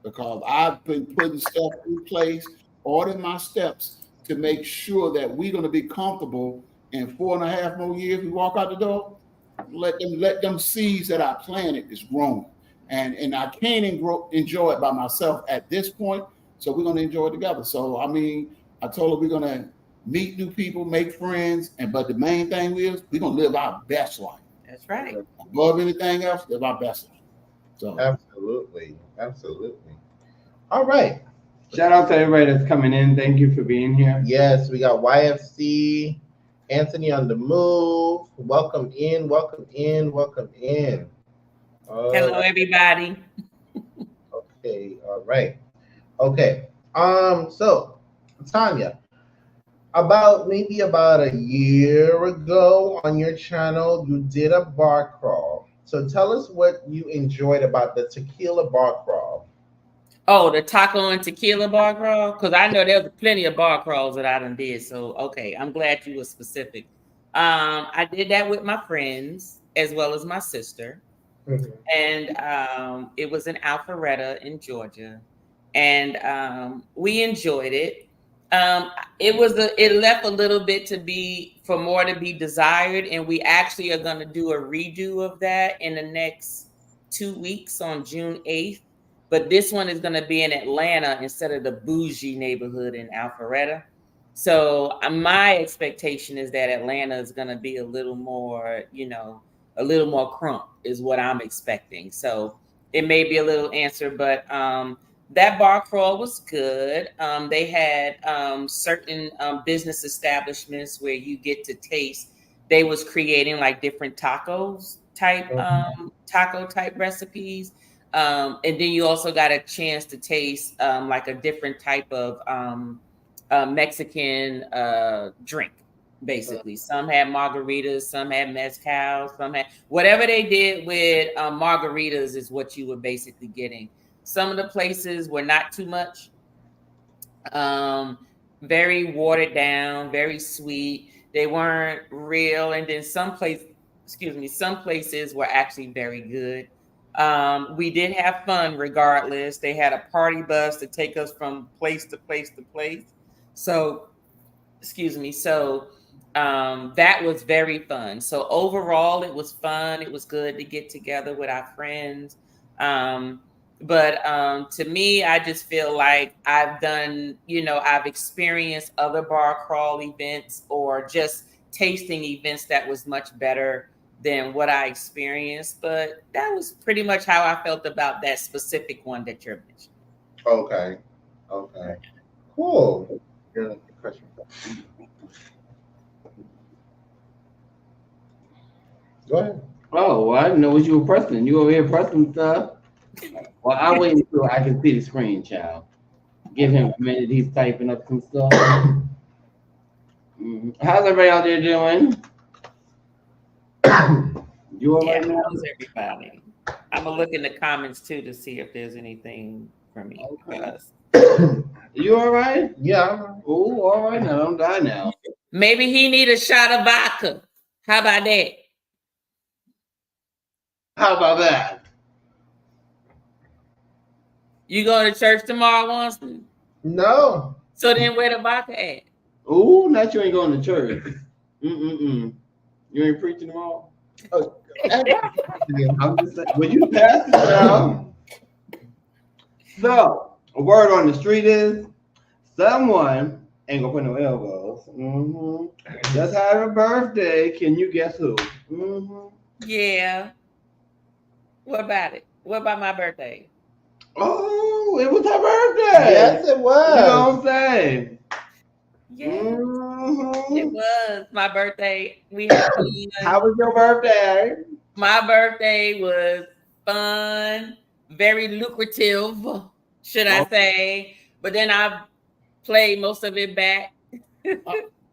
Because I've been putting stuff in place, ordering my steps to make sure that we're going to be comfortable in 4.5 more years. We walk out the door, let them seeds that I planted is growing. And I can't enjoy it by myself at this point. So we're going to enjoy it together. So, I mean, I told her we're going to meet new people, make friends. But the main thing is we're going to live our best life. That's right. Above anything else, live our best life. So Absolutely. Absolutely. All right. Shout out to everybody that's coming in. Thank you for being here. Yes, we got YFC, Anthony on the move. Welcome in, welcome in, welcome in. Hello, everybody. Okay, all right. Okay. So Tanya, about a year ago on your channel, you did a bar crawl. So tell us what you enjoyed about the tequila bar crawl. Oh, the taco and tequila bar crawl? Because I know there was plenty of bar crawls that I done did. So, okay, I'm glad you were specific. I did that with my friends as well as my sister. Mhm. And it was in Alpharetta in Georgia. And we enjoyed it. It left a little bit for more to be desired. And we actually are going to do a redo of that in the next 2 weeks on June 8th. But this one is going to be in Atlanta instead of the bougie neighborhood in Alpharetta. So my expectation is that Atlanta is going to be a little more, a little more crunk is what I'm expecting. So it may be a little answer, but that bar crawl was good. They had certain business establishments where you get to taste. They was creating like different taco type recipes. And then you also got a chance to taste like a different type of Mexican drink, basically. Some had margaritas, some had mezcal, some had whatever they did with margaritas is what you were basically getting. Some of the places were not too much, very watered down, very sweet. They weren't real. And then some places were actually very good. We did have fun regardless. They had a party bus to take us from place to place to place. So, that was very fun. So overall, it was fun. It was good to get together with our friends. But to me, I just feel like I've done, I've experienced other bar crawl events or just tasting events that was much better than what I experienced. But that was pretty much how I felt about that specific one that you're mentioning. Okay. Cool. Good question. Go ahead. Oh, well, I didn't know what you were pressing. You over here pressing stuff. Well, I'll wait until I can see the screen, child. Give him a minute. He's typing up some stuff. How's everybody out there doing? You all right now? How's everybody? I'm gonna look in the comments too to see if there's anything for me. Okay. You all right? Yeah. Oh, all right. Now don't die now. Maybe he need a shot of vodka. How about that? How about that? You going to church tomorrow, Winston? No. So then where the vodka at? Ooh, not you ain't going to church. You ain't preaching tomorrow? I'm just saying, when you pass it down. So, a word on the street is someone ain't gonna put no elbows. Just had a birthday. Can you guess who? Yeah. What about it? What about my birthday? Oh, it was her birthday. Yes, it was. You know what I'm saying? Yeah. It was my birthday. We had fun. How was your birthday? My birthday was fun, very lucrative, should I say. But then I played most of it back.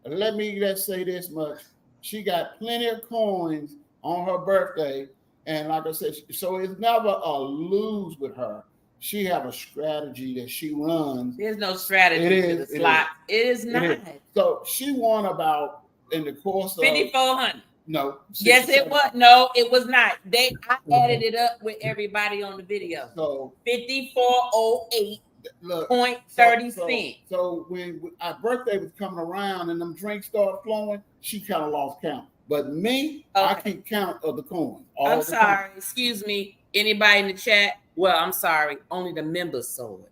Let me just say this much. She got plenty of coins on her birthday. And like I said, so it's never a lose with her. She have a strategy that she runs. There's no strategy for the slot. It is not. So she won about, in the course of 5,400. No. Yes, it was. No, it was not. I added it up with everybody on the video. So 5408.30 cents. So when our birthday was coming around and them drinks started flowing, she kind of lost count. But me, I keep count of the coins. I'm sorry. Excuse me. Anybody in the chat? Well, I'm sorry. Only the members saw it.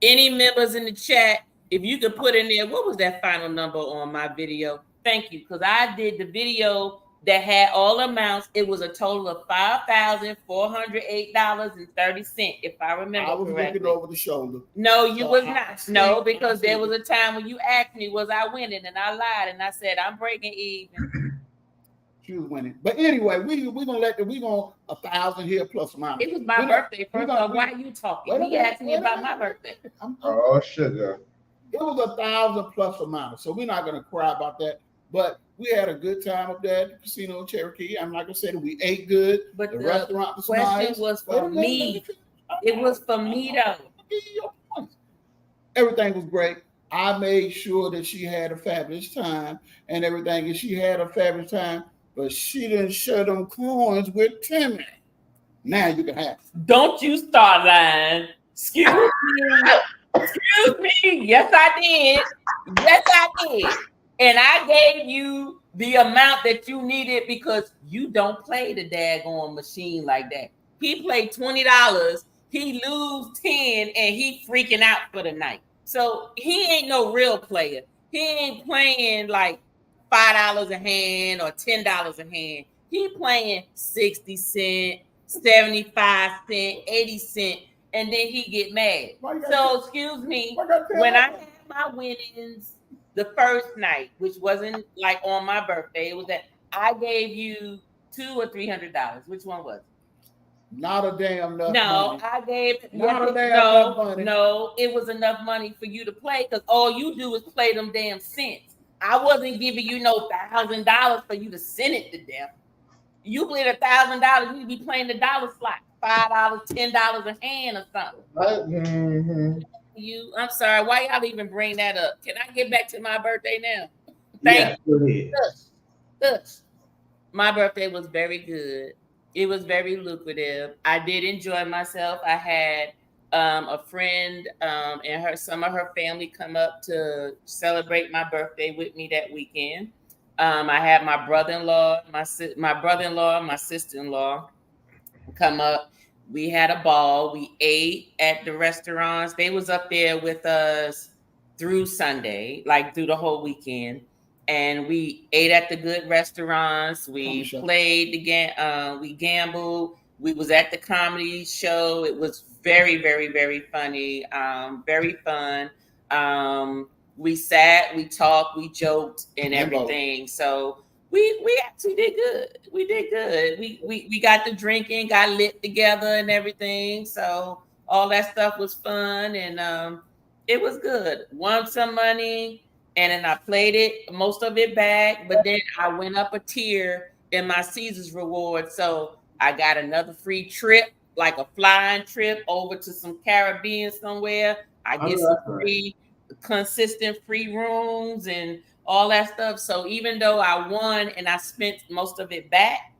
Any members in the chat, if you could put in there, what was that final number on my video? Thank you. Because I did the video that had all amounts. It was a total of $5,408.30, if I remember I was correctly. looking over the shoulder. No, you was not. No, because there was a time when you asked me, was I winning? And I lied and I said, I'm breaking even. She was winning. But anyway, we're gonna 1,000 here plus or minus. It was my birthday first. Why are you talking? He asked me about my birthday. Oh, sugar. It was 1,000 plus or minus. So we're not gonna cry about that. But we had a good time up there at the Casino Cherokee. And like I said, we ate good. But the restaurant was question nice. was for me. It was for me though. Everything was great. I made sure that she had a fabulous time and everything, and she had a fabulous time, but she didn't share them coins with Timmy. Now you can have it. Don't you start lying. Excuse me. Excuse me. Yes, I did. Yes, I did. And I gave you the amount that you needed because you don't play the daggone machine like that. He played $20, he lose 10, and he freaking out for the night. So he ain't no real player. He ain't playing like $5 a hand or $10 a hand. He playing 60 cents, 75 cents, 80 cents, and then he get mad. So excuse me, when I had my winnings the first night, which wasn't like on my birthday, it was that I gave you $200 or $300. Which one was it? Not a damn enough No, money. I gave Not a damn enough money. No, it was enough money for you to play because all you do is play them damn cents. I wasn't giving you no $1,000 for you to send it to them. You played $1,000, you'd be playing the dollar slot, $5, $10 a hand or something. I'm sorry. Why y'all even bring that up? Can I get back to my birthday now? Thank you. My birthday was very good. It was very lucrative. I did enjoy myself. I had a friend and some of her family come up to celebrate my birthday with me that weekend. I had my brother-in-law, my sister-in-law come up. We had a ball. We ate at the restaurants. They was up there with us through Sunday, like through the whole weekend. And we ate at the good restaurants. We played the game. We gambled. We was at the comedy show. It was very, very, very funny. Very fun. We sat, we talked, we joked, and everything. So we actually did good. We did good. We got the drinking, got lit together, and everything. So all that stuff was fun, and it was good. Won some money. And then I played it, most of it back, but then I went up a tier in my Caesars reward. So I got another free trip, like a flying trip over to some Caribbean somewhere. I get some free, consistent free rooms and all that stuff. So even though I won and I spent most of it back,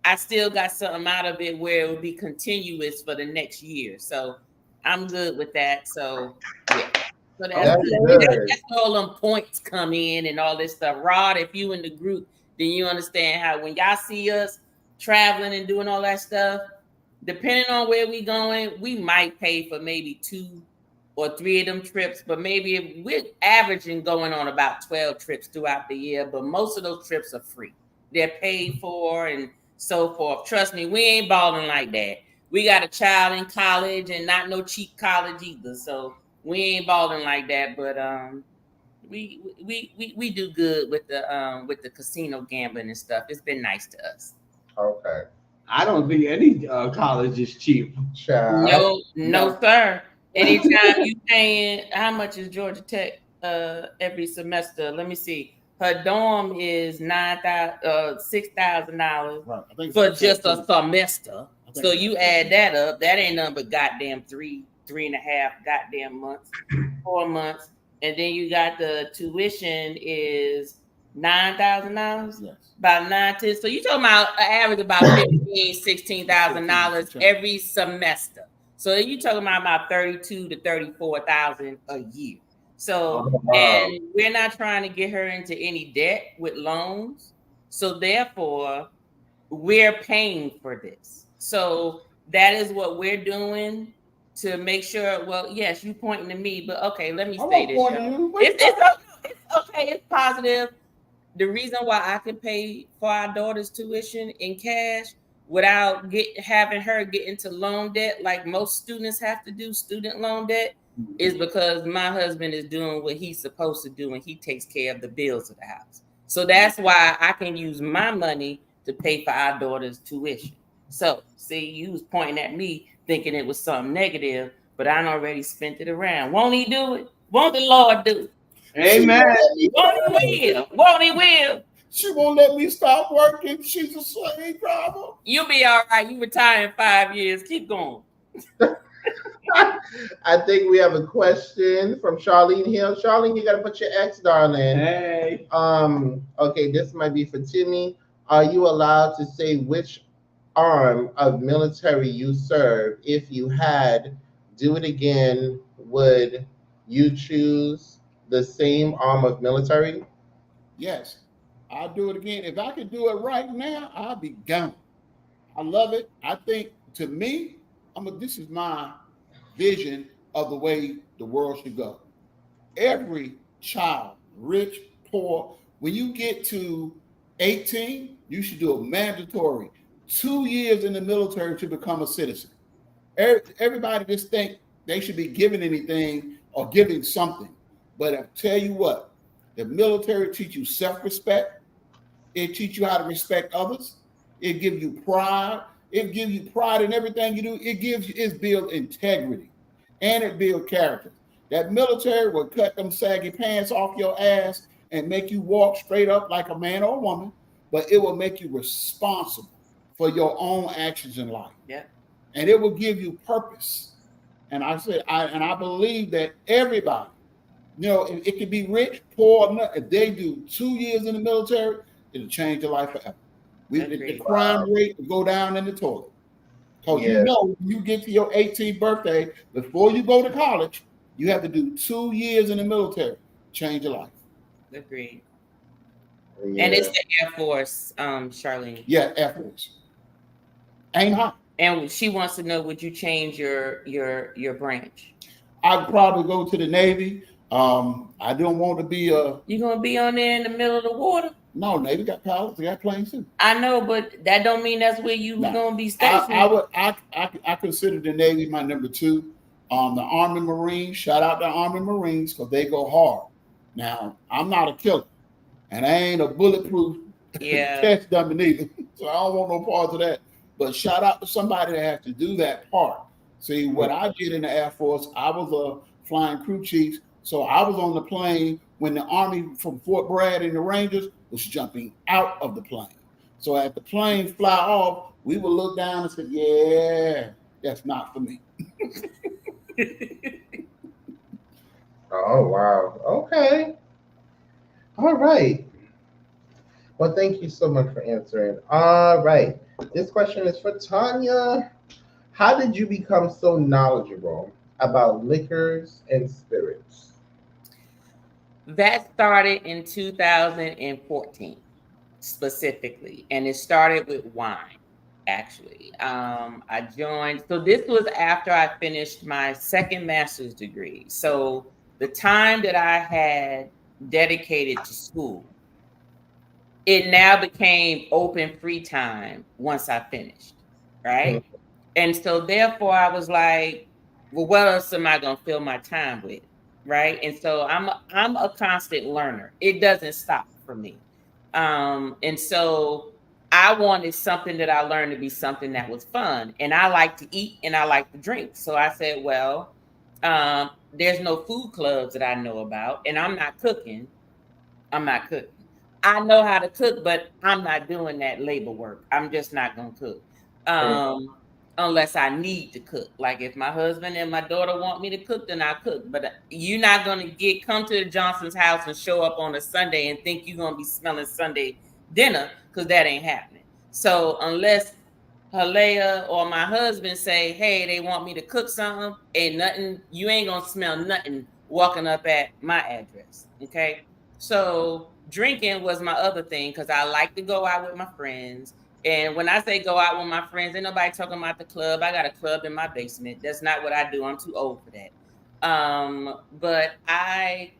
I still got something out of it where it will be continuous for the next year. So I'm good with that. So yeah. So That's good. that's where all them points come in and all this stuff. Rod, if you in the group, then you understand how when y'all see us traveling and doing all that stuff, depending on where we going, we might pay for maybe 2 or 3 of them trips, but maybe if we're averaging going on about 12 trips throughout the year, but most of those trips are free. They're paid for and so forth. Trust me, we ain't balling like that. We got a child in college and not no cheap college either. So we ain't balling like that, but we do good with the casino gambling and stuff. It's been nice to us. Okay. I don't think any college is cheap. Child. No, sir. Anytime you paying, how much is Georgia Tech every semester? Let me see. Her dorm is $6,000 Right. for just a semester. So you add that up, that ain't nothing but goddamn 3.5 goddamn months, 4 months, and then you got the tuition is $9,000. Yes. About 9 so you talking about an average about $16,000 every semester. So you talking about 32 to 34,000 a year. So and we're not trying to get her into any debt with loans. So therefore, we're paying for this. So that is what we're doing to make sure. Well, yes, you pointing to me, but okay, let me say this. It's okay. It's positive. The reason why I can pay for our daughter's tuition in cash without having her get into loan debt like most students have to do, student loan debt, is because my husband is doing what he's supposed to do and he takes care of the bills of the house. So that's why I can use my money to pay for our daughter's tuition. So see, you was pointing at me thinking it was something negative, but I already spent it around. Won't he do it? Won't the Lord do it? Amen. Won't he will? Won't he will? She won't let me stop working. She's a slave driver. You'll be all right. You retire in 5 years. Keep going. I think we have a question from Charlene Hill. Charlene, you gotta put your X, darling. Hey. Okay, this might be for Timmy. Are you allowed to say which arm of military you serve? If you had, do it again, would you choose the same arm of military? Yes, I'll do it again. If I could do it right now, I'll be gone. I love it. I think, to me, this is my vision of the way the world should go. Every child, rich, poor, when you get to 18, you should do a mandatory 2 years in the military to become a citizen. Everybody just think they should be given anything or giving something. But I tell you what, the military teach you self-respect. It teach you how to respect others. It gives you pride. It gives you pride in everything you do. It builds integrity and it builds character. That military will cut them saggy pants off your ass and make you walk straight up like a man or a woman, but it will make you responsible for your own actions in life. Yeah. And it will give you purpose. And I believe that everybody, it could be rich, poor, or not. If they do 2 years in the military, it'll change their life forever. The crime rate will go down in the toilet. Because when you get to your 18th birthday, before you go to college, you have to do 2 years in the military. Change your life. Agreed. Yeah. And it's the Air Force, Charlene. Yeah, Air Force. Ain't hot. And she wants to know, would you change your branch? I'd probably go to the Navy. I don't want to be You gonna be on there in the middle of the water? No, Navy got pilots. They got planes too. I know, but that don't mean that's where you gonna be stationed. I consider the Navy my number 2. The Army Marines. Shout out to Army Marines because they go hard. Now I'm not a killer, and I ain't a bulletproof test dummy neither. So I don't want no parts of that. But shout out to somebody that has to do that part. See, what I did in the Air Force, I was a flying crew chief. So I was on the plane when the Army from Fort Bragg and the Rangers was jumping out of the plane. So as the plane fly off, we would look down and say, yeah, that's not for me. Oh, wow. Okay. All right. Well, thank you so much for answering. All right. This question is for Tanya. How did you become so knowledgeable about liquors and spirits? That started in 2014 specifically, and it started with wine. Actually, I joined. So this was after I finished my second master's degree. So the time that I had dedicated to school, it now became open free time once I finished, right? And so therefore I was like, well, what else am I gonna fill my time with? Right. And so I'm a constant learner. It doesn't stop for me. And so I wanted something that I learned to be something that was fun. And I like to eat and I like to drink. So I said, well, there's no food clubs that I know about, and I'm not cooking. I'm not cooking. I know how to cook, but I'm not doing that labor work. I'm just not gonna cook. Unless I need to cook. Like if my husband and my daughter want me to cook, then I cook. But you're not gonna come to the Johnson's house and show up on a Sunday and think you're gonna be smelling Sunday dinner, because that ain't happening. So unless Halea or my husband say, hey, they want me to cook something, ain't nothing, you ain't gonna smell nothing walking up at my address. Okay. So drinking was my other thing, because I like to go out with my friends. And when I say go out with my friends, ain't nobody talking about the club. I got a club in my basement. That's not what I do. I'm too old for that. But I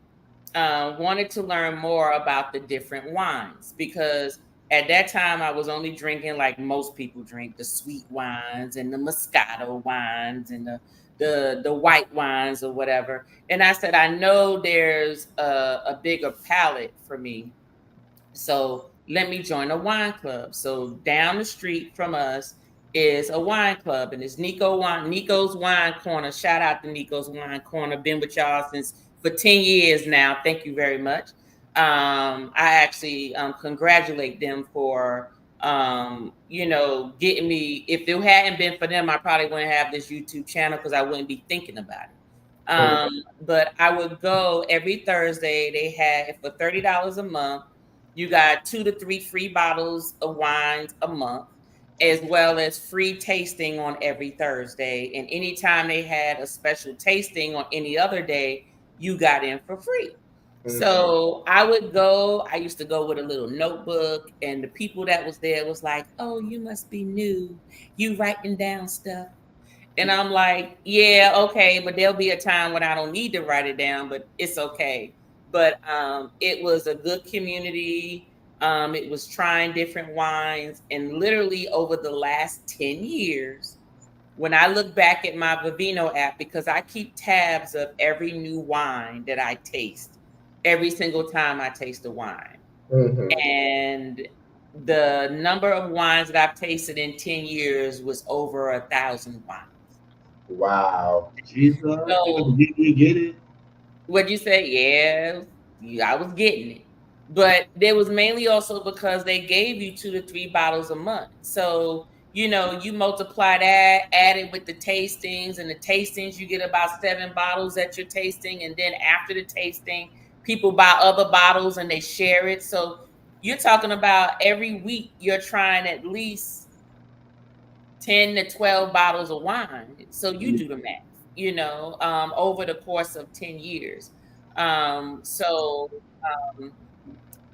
wanted to learn more about the different wines, because at that time I was only drinking like most people drink, the sweet wines and the Moscato wines and the white wines or whatever. And I said, I know there's a bigger palette for me. So let me join a wine club. So down the street from us is a wine club, and it's Nico's Wine Corner. Shout out to Nico's Wine Corner. Been with y'all for 10 years now. Thank you very much. I actually congratulate them for getting me. If it hadn't been for them, I probably wouldn't have this YouTube channel, because I wouldn't be thinking about it. But I would go every Thursday. They had, for $30 a month, you got 2 to 3 free bottles of wines a month, as well as free tasting on every Thursday. And anytime they had a special tasting on any other day, you got in for free. So I would go. I used to go with a little notebook, and the people that was there was like, oh, you must be new. You writing down stuff. And I'm like, yeah, okay, but there'll be a time when I don't need to write it down, but it's okay. But it was a good community. It was trying different wines. And literally over the last 10 years, when I look back at my Vivino app, because I keep tabs of every new wine that I taste, every single time I taste a wine. And the number of wines that I've tasted in 10 years was over 1,000 wines. Wow. Jesus, So, did you get it? What'd you say? Yeah, I was getting it. But there was mainly also because they gave you 2 to 3 bottles a month. So, you multiply that, add it with the tastings, and the tastings, you get about 7 bottles that you're tasting. And then after the tasting, people buy other bottles and they share it. So you're talking about every week you're trying at least 10 to 12 bottles of wine. So you do the math, over the course of 10 years. So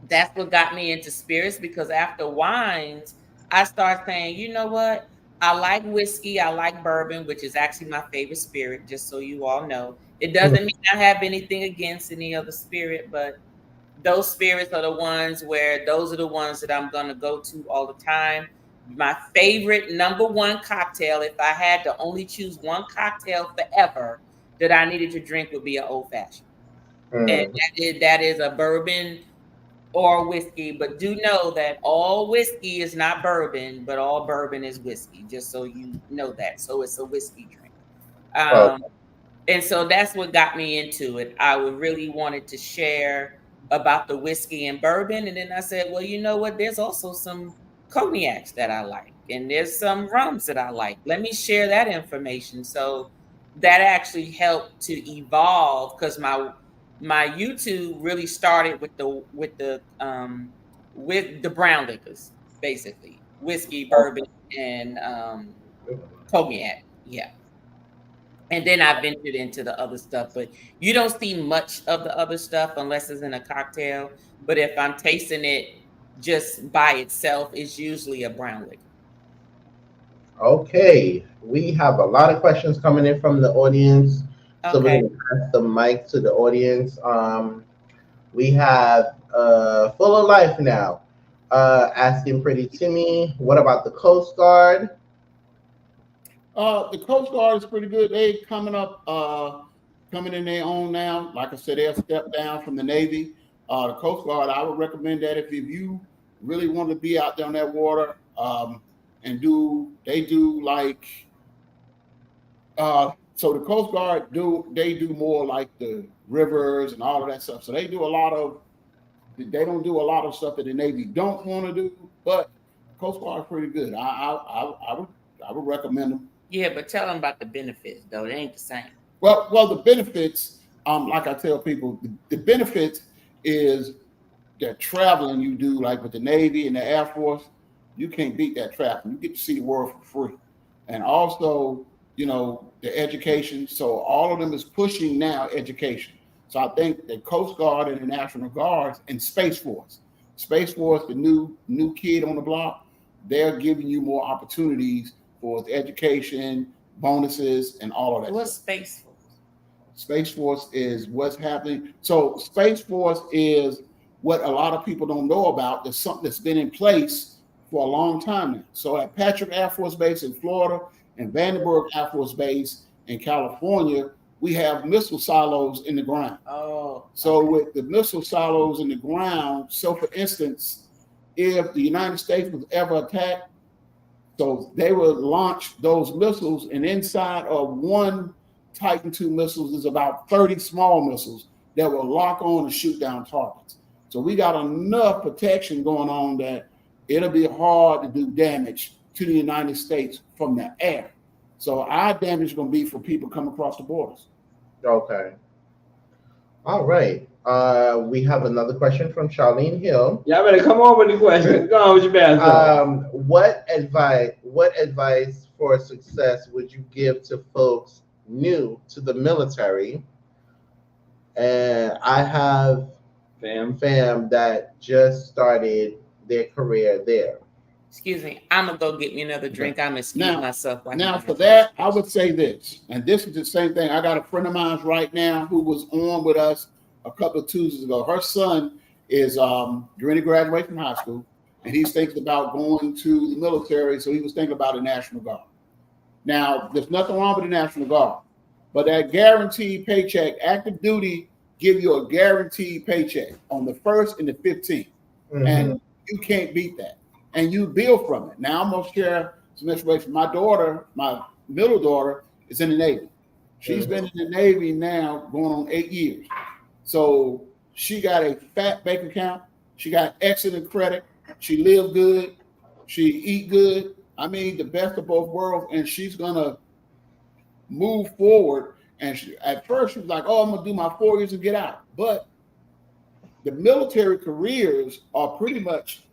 that's what got me into spirits, because after wines, I started saying, you know what? I like whiskey. I like bourbon, which is actually my favorite spirit, just so you all know. It doesn't mean I have anything against any other spirit, but those spirits are the ones that I'm going to go to all the time. My favorite number one cocktail, if I had to only choose one cocktail forever that I needed to drink, would be an old fashioned. And that is a bourbon or whiskey. But do know that all whiskey is not bourbon, but all bourbon is whiskey, just so you know that. So it's a whiskey drink. And so that's what got me into it. I really wanted to share about the whiskey and bourbon. And then I said, well, you know what? There's also some cognacs that I like, and there's some rums that I like. Let me share that information. So that actually helped to evolve, because my YouTube really started with the brown liquors, basically whiskey, bourbon, and cognac. Yeah. And then I ventured into the other stuff, but you don't see much of the other stuff unless it's in a cocktail. But if I'm tasting it just by itself, it's usually a brown liquor. Okay, we have a lot of questions coming in from the audience. So Okay. we're gonna pass the mic to the audience. We have Full of Life now, asking Pretty Timmy, what about the Coast Guard? The Coast Guard is pretty good. They coming up, coming in their own now. Like I said, they'll step down from the Navy. The Coast Guard, I would recommend that if you really want to be out there on that water, and they do like, so the Coast Guard they do more like the rivers and all of that stuff. So they don't do a lot of stuff that the Navy don't want to do, but Coast Guard is pretty good. I would recommend them. Yeah, but tell them about the benefits, though. They ain't the same. Well, the benefits, like I tell people, the benefits is that traveling you do, like with the Navy and the Air Force, you can't beat that traveling. You get to see the world for free. And also, the education. So all of them is pushing now education. So I think the Coast Guard and the National Guards and Space Force, the new kid on the block, they're giving you more opportunities for education, bonuses, and all of that. What's stuff. Space Force? Space Force is what's happening. So Space Force is what a lot of people don't know about. There's something that's been in place for a long time now. So at Patrick Air Force Base in Florida and Vandenberg Air Force Base in California, we have missile silos in the ground. Oh. So with the missile silos in the ground, so for instance, if the United States was ever attacked, so they would launch those missiles, and inside of one Titan II missiles is about 30 small missiles that will lock on and shoot down targets. So we got enough protection going on that it'll be hard to do damage to the United States from the air. So our damage is going to be for people coming across the borders. Okay. All right. We have another question from Charlene Hill. Y'all better come on with the question. Go on with your bad stuff. What advice for success would you give to folks new to the military? And I have fam that just started their career there. Excuse me. I'm going to go get me another drink. I'm excusing myself. Now, for that, I would say this, and this is the same thing. I got a friend of mine right now who was on with us a couple of Tuesdays ago. Her son is during the graduation from high school, and he's thinking about going to the military, so he was thinking about the National Guard. Now, there's nothing wrong with the National Guard, but that guaranteed paycheck, active duty give you a guaranteed paycheck on the 1st and the 15th, and you can't beat that. And you build from it. Now I'm gonna share some information. My daughter, my middle daughter, is in the Navy. She's been in the Navy now going on 8 years. So she got a fat bank account. She got excellent credit. She lives good. She eat good. I mean, the best of both worlds. And she's gonna move forward. And at first she was like, "Oh, I'm gonna do my 4 years and get out." But the military careers are pretty much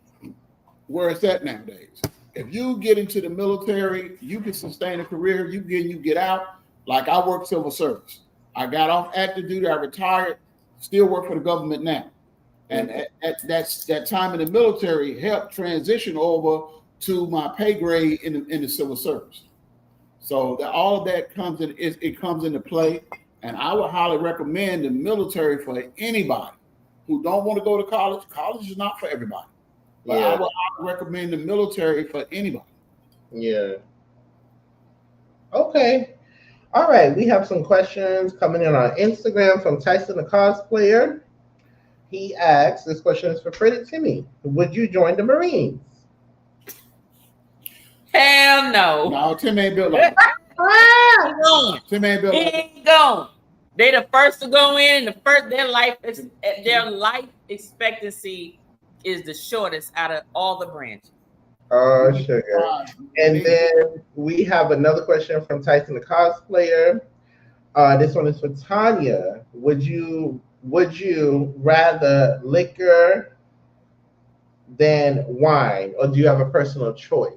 where it's at nowadays. If you get into the military, you can sustain a career. You get out. Like I work civil service. I got off active duty. I retired. Still work for the government now. And that time in the military helped transition over to my pay grade in the civil service. So all of that comes into play. And I would highly recommend the military for anybody who don't want to go to college. College is not for everybody. But I would recommend the military for anybody. Yeah. Okay. All right. We have some questions coming in on Instagram from Tyson the Cosplayer. He asks, this question is for Pretty Timmy. Would you join the Marines? Hell no. No, Tim ain't built like that. Tim ain't built He like that. ain't going. They the first to go in. Their life expectancy is the shortest out of all the branches. Oh, sugar. And then we have another question from Tyson the Cosplayer. This one is for Tanya. Would you rather liquor than wine, or do you have a personal choice?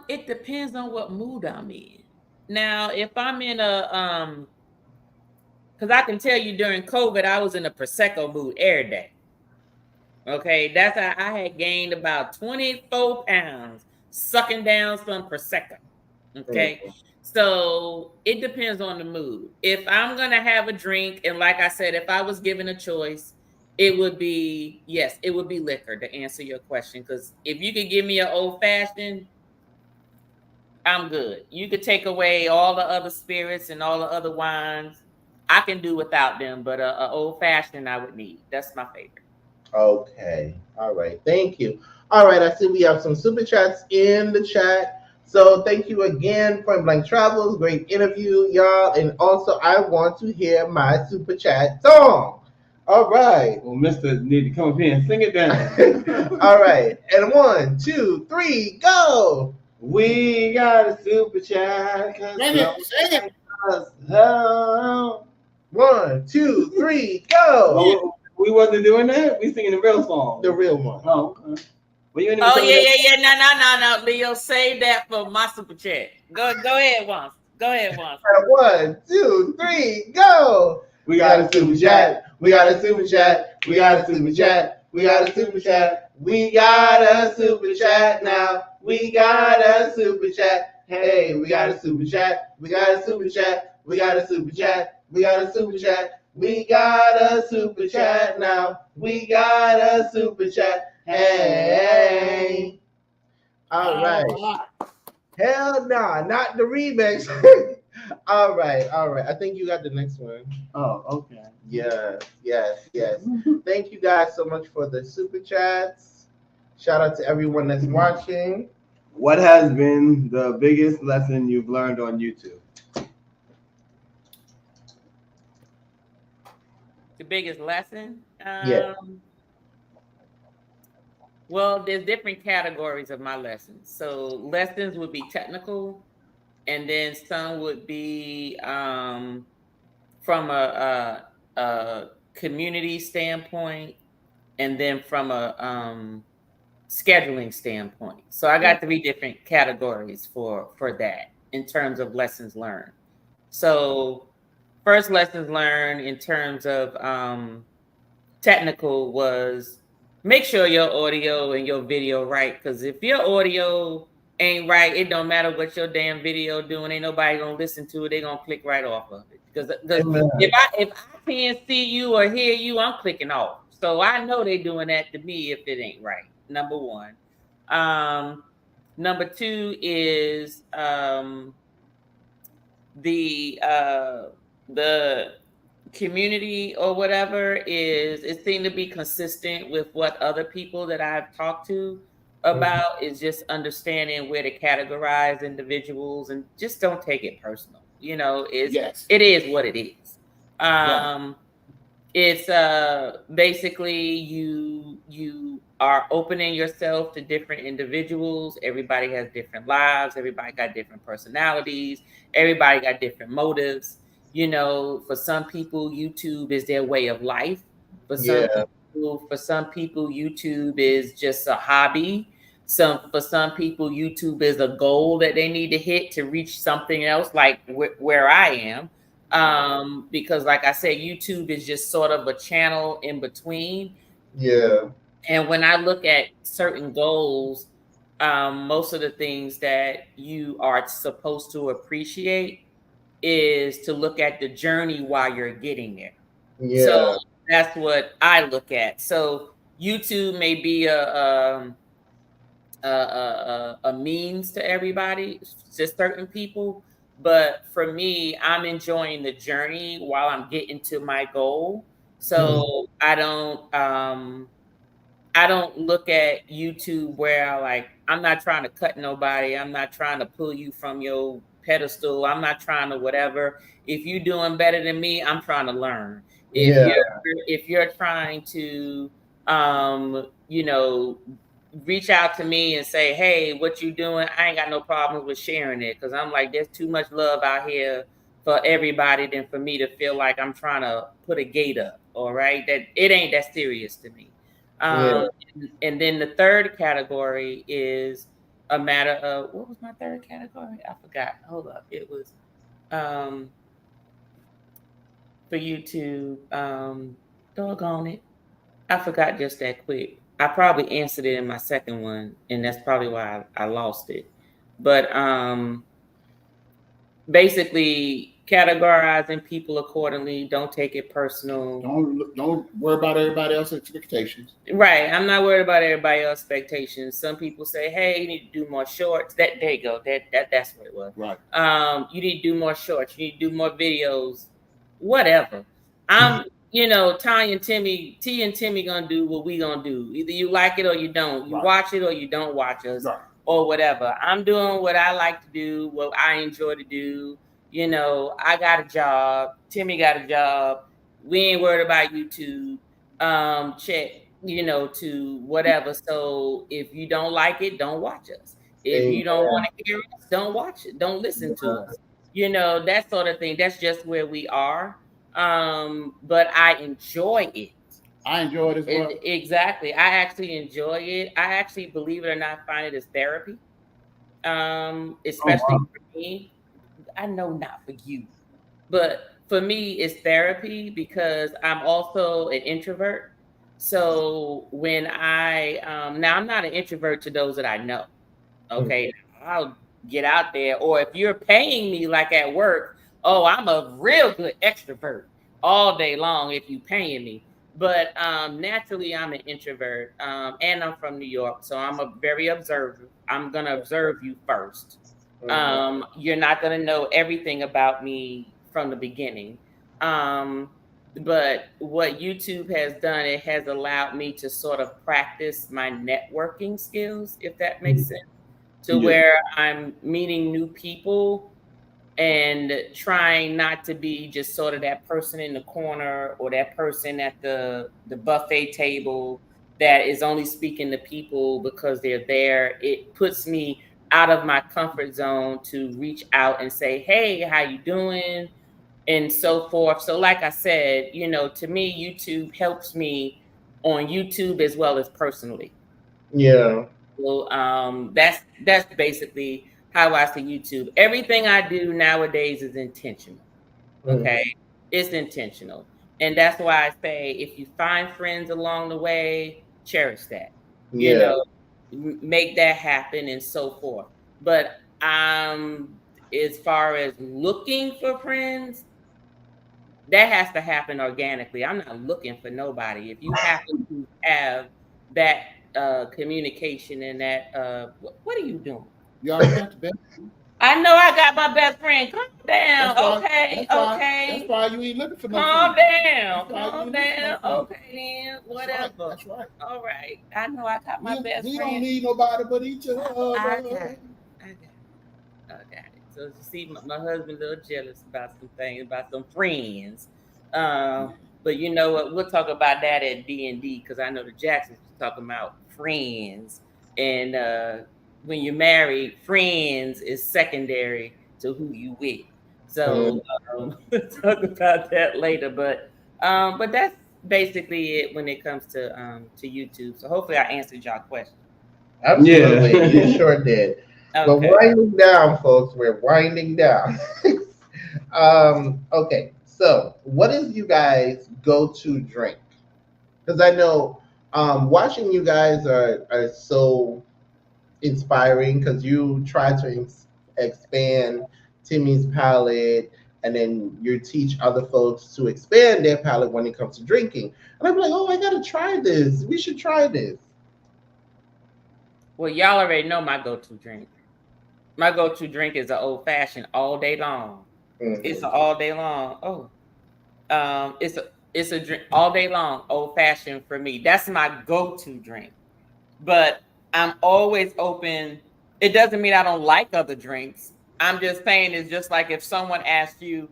It depends on what mood I'm in. Now, if I'm in a because I can tell you during COVID, I was in a Prosecco mood every day. Okay, that's how I had gained about 24 pounds sucking down some Prosecco. Okay, so it depends on the mood. If I'm gonna have a drink, and like I said, if I was given a choice, it would be liquor to answer your question. Because if you could give me an old fashioned, I'm good. You could take away all the other spirits and all the other wines. I can do without them, but a old fashioned I would need. That's my favorite. Okay. All right. Thank you. All right. I see we have some super chats in the chat. So thank you again, Point Blank Travels. Great interview, y'all. And also, I want to hear my super chat song. All right. Well, Mr. need to come up here and sing it down. All right. And 1, 2, 3, go. We got a super chat. Sing it. 1, 2, 3, go. Oh, we wasn't doing that. We singing the real song. The real one. Oh, okay. Well, you ain't even Oh telling us- No, Leo, save that for my super chat. Go ahead once. Go ahead once. 1, 2, 3, go. We got a super chat. We got a super chat. We got a super chat. We got a super chat. We got a super chat now. We got a super chat. Hey, we got a super chat. We got a super chat. We got a super chat. We got a super chat. We got a super chat now. We got a super chat. Hey. All right. Hell nah, not the remix. All right. I think you got the next one. Oh, okay. Yes. Thank you guys so much for the super chats. Shout out to everyone that's watching. What has been the biggest lesson you've learned on YouTube? The biggest lesson? Yeah. Well, there's different categories of my lessons. So lessons would be technical, and then some would be from a community standpoint, and then from a scheduling standpoint. So I got 3 different categories for that in terms of lessons learned. So first lessons learned in terms of technical was make sure your audio and your video right, because if your audio ain't right, it don't matter what your damn video doing. Ain't nobody gonna listen to it. They gonna click right off of it. Because if I can't see you or hear you, I'm clicking off. So I know they doing that to me if it ain't right. Number 1. Number 2 is the community or whatever is it seemed to be consistent with what other people that I've talked to about is just understanding where to categorize individuals and just don't take it personal. You know, it is what it is. It's basically you are opening yourself to different individuals. Everybody has different lives. Everybody got different personalities. Everybody got different motives. You know, for some people, YouTube is their way of life. For some people, YouTube is just a hobby. For some people, YouTube is a goal that they need to hit to reach something else, like where I am. Because like I said, YouTube is just sort of a channel in between. Yeah. And when I look at certain goals, most of the things that you are supposed to appreciate is to look at the journey while you're getting there. Yeah. So that's what I look at. So YouTube may be a means to everybody, just certain people. But for me, I'm enjoying the journey while I'm getting to my goal. So I don't look at YouTube where I'm not trying to cut nobody. I'm not trying to pull you from your pedestal. I'm not trying to whatever. If you're doing better than me, I'm trying to learn. If you're trying to, reach out to me and say, hey, what you doing? I ain't got no problems with sharing it. Cause I'm like, there's too much love out here for everybody than for me to feel like I'm trying to put a gate up. All right. That it ain't that serious to me. And then the third category is a matter of, what was my third category? I forgot. Hold up. It was for YouTube. Doggone it. I forgot just that quick. I probably answered it in my second one, and that's probably why I lost it. But basically categorizing people accordingly. Don't take it personal. Don't worry about everybody else's expectations. Right. I'm not worried about everybody else's expectations. Some people say, hey, you need to do more shorts. There you go. That's what it was. Right. You need to do more shorts. You need to do more videos. Whatever. I'm T and Timmy gonna do what we gonna do. Either you like it or you don't. You watch it or you don't watch us. Right. Or whatever. I'm doing what I like to do, what I enjoy to do. I got a job. Timmy got a job. We ain't worried about YouTube. Check, to whatever. So if you don't like it, don't watch us. If you don't want to hear us, don't watch it. Don't listen to us. That sort of thing. That's just where we are. But I enjoy it. I enjoy it as well. Exactly. I actually enjoy it. I actually, believe it or not, find it as therapy. Especially for me. I know not for you, but for me, it's therapy because I'm also an introvert. So when now I'm not an introvert to those that I know. Okay. I'll get out there. Or if you're paying me like at work, I'm a real good extrovert all day long if you paying me. But naturally, I'm an introvert, and I'm from New York, so I'm a very observer. I'm gonna observe you first. You're not gonna know everything about me from the beginning. But what YouTube has done, it has allowed me to sort of practice my networking skills, if that makes sense, to where I'm meeting new people and trying not to be just sort of that person in the corner or that person at the buffet table that is only speaking to people because they're there. It puts me out of my comfort zone to reach out and say, hey, how you doing? And so forth. So like I said, to me, YouTube helps me on YouTube as well as personally. Yeah. So that's basically how I see YouTube. Everything I do nowadays is intentional. Okay. It's intentional. And that's why I say, if you find friends along the way, cherish that. Make that happen and so forth. But as far as looking for friends, that has to happen organically. I'm not looking for nobody. If you happen to have that communication and that, what are you doing? You already got the best. I know I got my best friend. Calm down. Okay. That's why you ain't looking for no Calm friends. down. Okay, then. Whatever. That's right. All right. I know I got my best we friend. don't need nobody but each other. I got it. So you see, my husband a little jealous about some things, about some friends. But you know what? We'll talk about that at D&D because I know the Jacksons was talking about friends. And when you're married, friends is secondary to who you with. So we'll talk about that later. But that's basically it when it comes to YouTube. So hopefully I answered y'all question. Absolutely, you sure did. Okay. We're winding down, folks. We're winding down. Okay, so what is you guys' go-to drink? Because I know watching you guys are so inspiring because you try to expand Timmy's palate, and then you teach other folks to expand their palate when it comes to drinking. And I'm like, I gotta try this. We should try this. Well, y'all already know my go-to drink. My go-to drink is an old fashioned all day long. It's an all day long. It's a drink all day long, old fashioned for me. That's my go-to drink. But I'm always open. It doesn't mean I don't like other drinks. I'm just saying it's just like if someone asked you,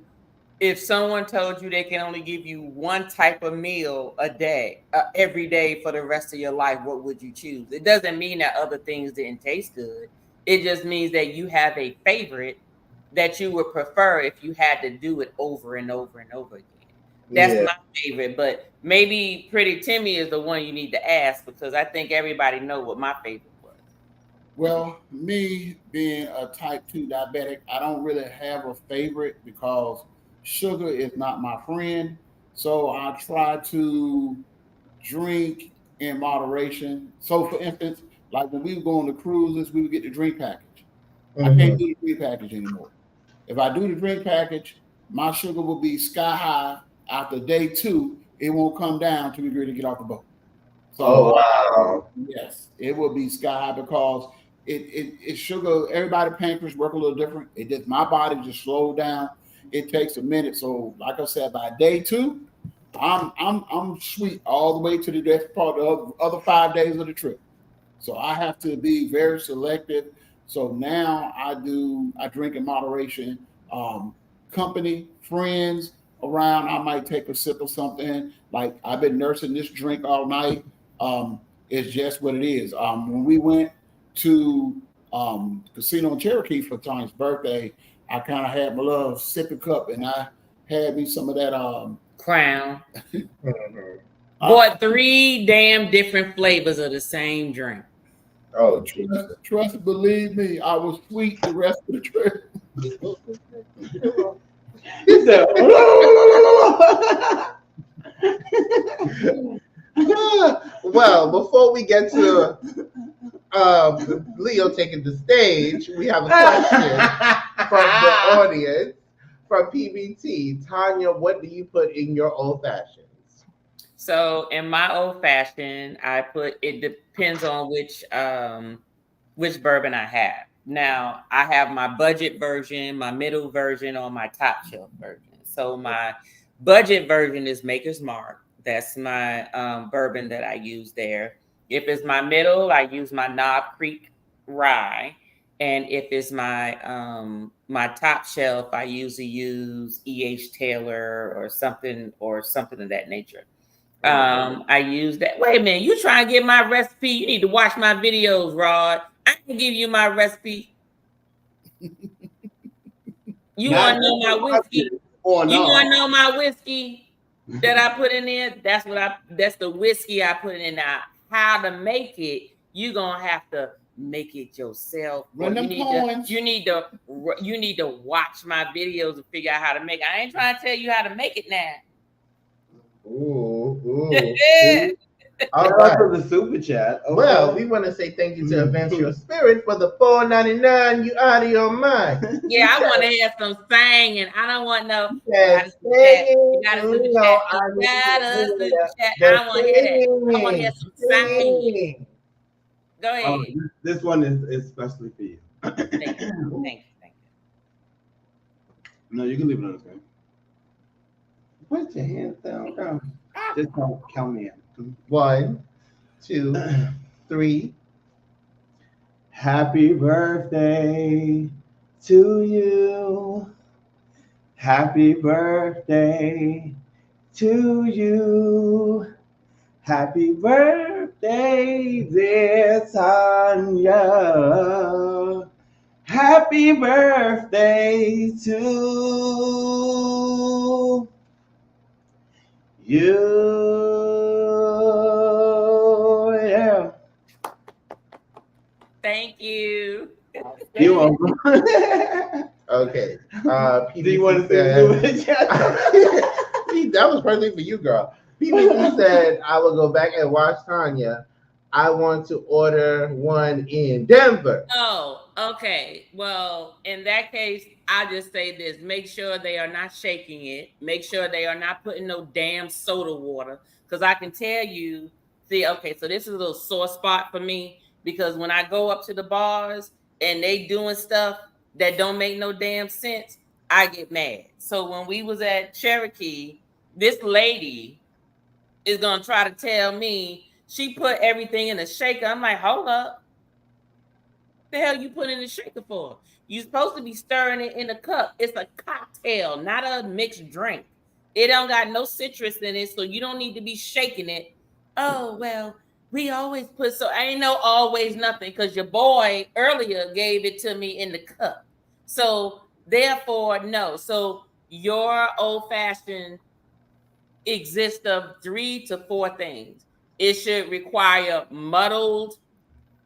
if someone told you they can only give you one type of meal a day, every day for the rest of your life, what would you choose? It doesn't mean that other things didn't taste good. It just means that you have a favorite that you would prefer if you had to do it over and over and over again. That's my favorite, but maybe Pretty Timmy is the one you need to ask because I think everybody know what my favorite was. Well, me being a type 2 diabetic, I don't really have a favorite because sugar is not my friend. So I try to drink in moderation. So, for instance, like when we would go on the cruises, we would get the drink package. I can't do the drink package anymore. If I do the drink package, my sugar will be sky high. After day 2, it won't come down till we ready to get off the boat. So, Oh wow. yes, it will be sky high because it's sugar. Everybody pancreas work a little different. It just my body just slowed down. It takes a minute. So, like I said, by day 2, I'm sweet all the way to the death part of the other 5 days of the trip. So I have to be very selective. So now I drink in moderation. Company, friends around, I might take a sip of something. Like I've been nursing this drink all night. It's just what it is. When we went to Casino in Cherokee for Tanya's birthday, I kind of had my little sipping cup, and I had me some of that Crown. Mhm. Bought 3 damn different flavors of the same drink. Oh, trust, believe me, I was sweet the rest of the trip. He said, well, before we get to Leo taking the stage, we have a question from the audience from PBT. Tanya, what do you put in your old fashions? So in my old fashioned, I put, it depends on which bourbon I have. Now I have my budget version, my middle version, or my top shelf version. So my budget version is Maker's Mark. That's my bourbon that I use there. If it's my middle, I use my Knob Creek rye. And if it's my my top shelf, I usually use E.H. Taylor or something of that nature. I use that. Wait a minute, you trying to get my recipe? You need to watch my videos, Rod. I can give you my recipe. You want to know my whiskey? You want to know my whiskey that I put in there? That's the whiskey I put in. Now, how to make it? You gonna have to make it yourself. You need to watch my videos and figure out how to make it. I ain't trying to tell you how to make it now. Ooh. All right. For the super chat. Okay. Well, we want to say thank you to Adventure Spirit for the $4.99. You out of your mind. Yeah, I want to hear some singing. I don't want no. Yes, You gotta do the chat. I want to hear that. I want to hear some singing. Go ahead. This one is especially for you. Thank you. No, you can leave it on the screen. Put your hands down, girl. Just count me in. 1, 2, 3. Happy birthday to you. Happy birthday to you. Happy birthday, dear Tanya. Happy birthday to you. Yeah. Thank you. You're welcome. Okay. Do you want to say that was perfect for you, girl. PBT said, I will go back and watch Tanya. I want to order one in Denver. Oh, okay. Well, in that case, I just say this. Make sure they are not shaking it. Make sure they are not putting no damn soda water. Because I can tell you, so this is a little sore spot for me. Because when I go up to the bars and they doing stuff that don't make no damn sense, I get mad. So when we was at Cherokee, this lady is going to try to tell me she put everything in a shaker. I'm like, hold up. What the hell you put in the shaker for? You're supposed to be stirring it in a cup. It's a cocktail, not a mixed drink. It don't got no citrus in it, so you don't need to be shaking it. Oh, well, we always put, so I ain't no always nothing, because your boy earlier gave it to me in the cup. So therefore, no. So your old-fashioned exists of 3 to 4 things. It should require muddled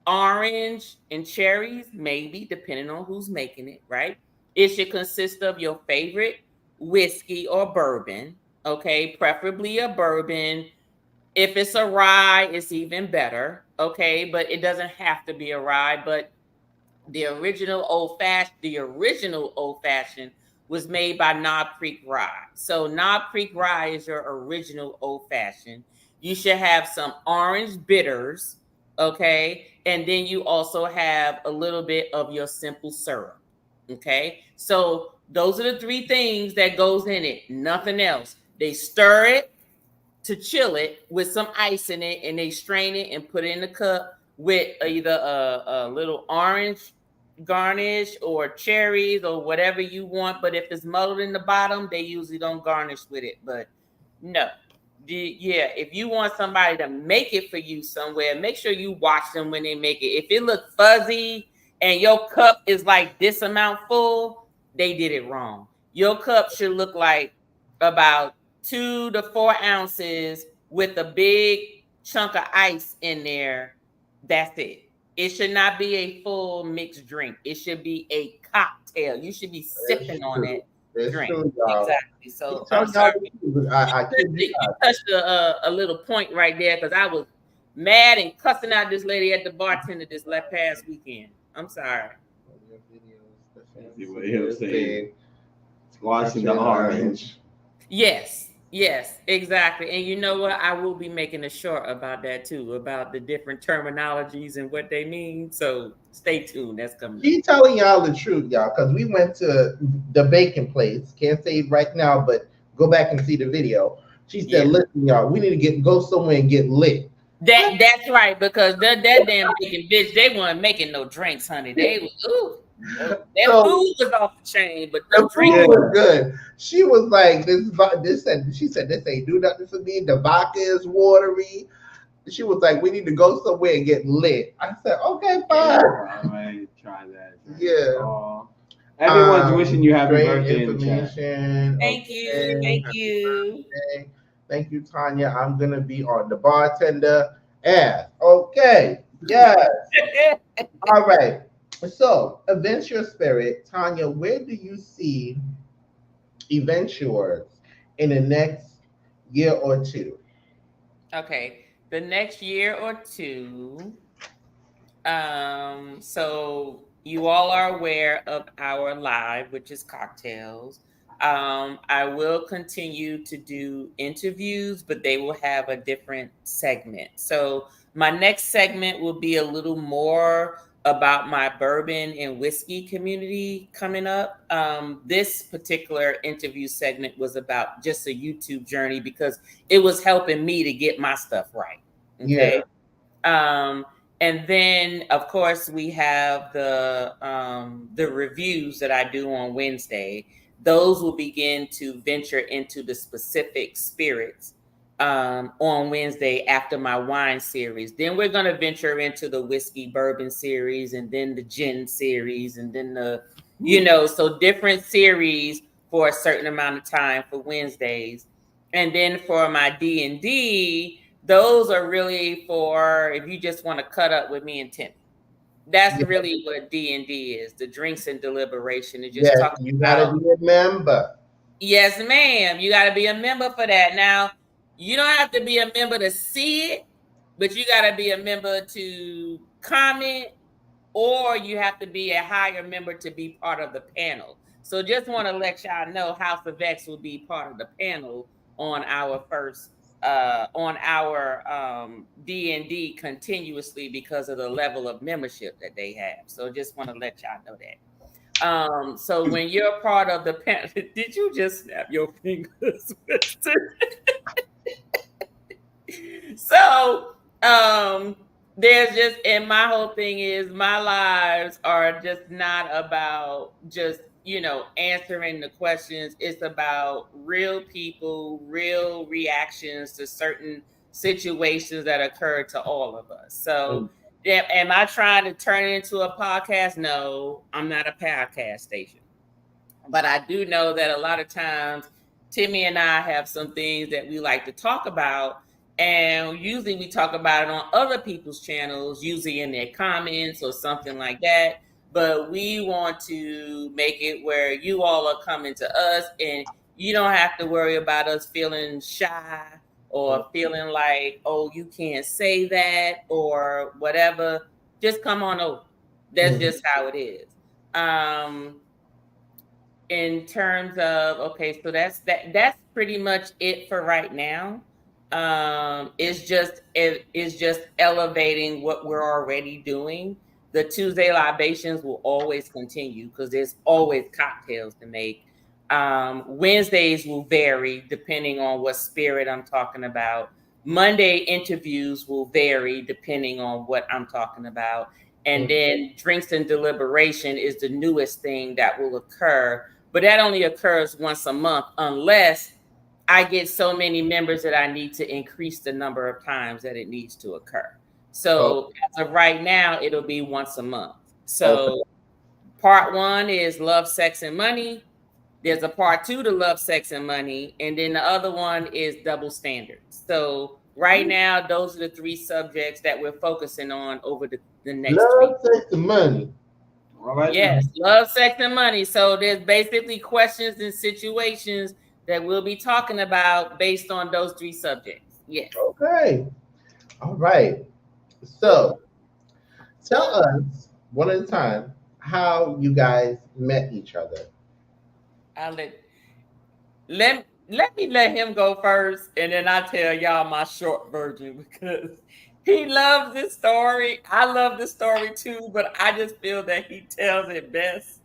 orange and cherries, maybe, depending on who's making it, right? It should consist of your favorite whiskey or bourbon, okay? Preferably a bourbon. If it's a rye, it's even better, okay? But it doesn't have to be a rye. But the original old fashioned was made by Knob Creek Rye. So Knob Creek Rye is your original old fashioned. You should have some orange bitters, okay? And then you also have a little bit of your simple syrup, okay? So those are the three things that goes in it, nothing else. They stir it to chill it with some ice in it, and they strain it and put it in the cup with either a little orange garnish or cherries or whatever you want. But if it's muddled in the bottom, they usually don't garnish with it. But no, if you want somebody to make it for you somewhere, make sure you watch them when they make it. If it looks fuzzy and your cup is like this amount full, they did it wrong. Your cup should look like about 2 to 4 ounces with a big chunk of ice in there. That's it. It should not be a full mixed drink. It should be a cocktail. You should be sipping on that drink. True, exactly. So I'm sorry. You touched a little point right there, because I was mad and cussing out this lady at the bartender this past weekend. I'm sorry. See what he'll say. Squashing the orange. Yes, exactly. And you know what? I will be making a short about that too, about the different terminologies and what they mean. So stay tuned. That's coming. She's telling y'all the truth, y'all, because we went to the bacon place. Can't say it right now, but go back and see the video. She said, "Listen, y'all, we need to go somewhere and get lit." That's right, because that damn bacon bitch, they weren't making no drinks, honey. They was that food was off the chain, but the drink was good. She was like, she said this ain't do nothing for me. The vodka is watery. She was like, we need to go somewhere and get lit. I said, okay, fine. All right, try that. Yeah. Everyone's wishing you happy great birthday. Information. Thank you. Thank you, Tanya. I'm gonna be on the bartender ass. Okay. Yes. All right. So, Adventure Spirit, Tanya, where do you see Adventures in the next year or two? Okay, the next year or two. So you all are aware of our live, which is cocktails. I will continue to do interviews, but they will have a different segment. So my next segment will be a little more about my bourbon and whiskey community coming up. This particular interview segment was about just a YouTube journey, because it was helping me to get my stuff right. Okay. Yeah. And then, of course, we have the reviews that I do on Wednesday. Those will begin to venture into the specific spirits on Wednesday after my wine series. Then we're going to venture into the whiskey bourbon series, and then the gin series, and then so different series for a certain amount of time for Wednesdays. And then for my D&D, those are really for if you just want to cut up with me and Tim. That's really what D&D is, the drinks and deliberation. And just talking you gotta be a member. Yes, ma'am. You gotta be a member for that. Now, you don't have to be a member to see it, but you gotta be a member to comment, or you have to be a higher member to be part of the panel. So just want to let y'all know House of X will be part of the panel on our first on our D&D continuously, because of the level of membership that they have. So just want to let y'all know that. So when you're part of the panel, did you just snap your fingers? So there's just, and my whole thing is my lives are just not about just answering the questions. It's about real people, real reactions to certain situations that occur to all of us. So am I trying to turn it into a podcast? No, I'm not a podcast station. But I do know that a lot of times Timmy and I have some things that we like to talk about, And usually we talk about it on other people's channels, usually in their comments or something like that. But we want to make it where you all are coming to us and you don't have to worry about us feeling shy or feeling like, oh, you can't say that or whatever. Just come on over. That's just how it is. In terms of, okay, so that's pretty much it for right now. It's just elevating what we're already doing. The Tuesday libations will always continue because there's always cocktails to make. Wednesdays will vary depending on what spirit I'm talking about. Monday interviews will vary depending on what I'm talking about. And then drinks and deliberation is the newest thing that will occur. But that only occurs once a month unless I get so many members that I need to increase the number of times that it needs to occur. So as of right now, it'll be once a month. So part 1 is love, sex, and money. There's a part 2 to love, sex, and money. And then the other one is double standards. So right now, those are the 3 subjects that we're focusing on over the next love, week. sex, and money. All right. Yes, love, sex, and money. So there's basically questions and situations that we'll be talking about based on those 3 subjects. Yes. Okay. All right. So tell us one at a time how you guys met each other. I'll let him go first, and then I'll tell y'all my short version because he loves this story. I love this story too, but I just feel that he tells it best.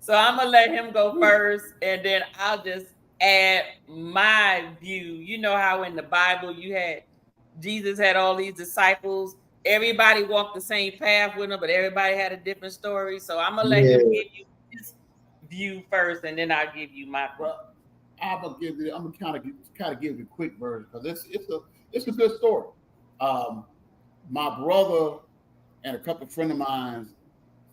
So I'm gonna let him go first, and then I'll just add my view. You know how in the Bible Jesus had all these disciples. Everybody walked the same path with him, but everybody had a different story. So I'm gonna let him give you his view first, and then I'll give you my. I'm gonna kind of give you a quick version because it's a good story. My brother and a couple of friends of mine.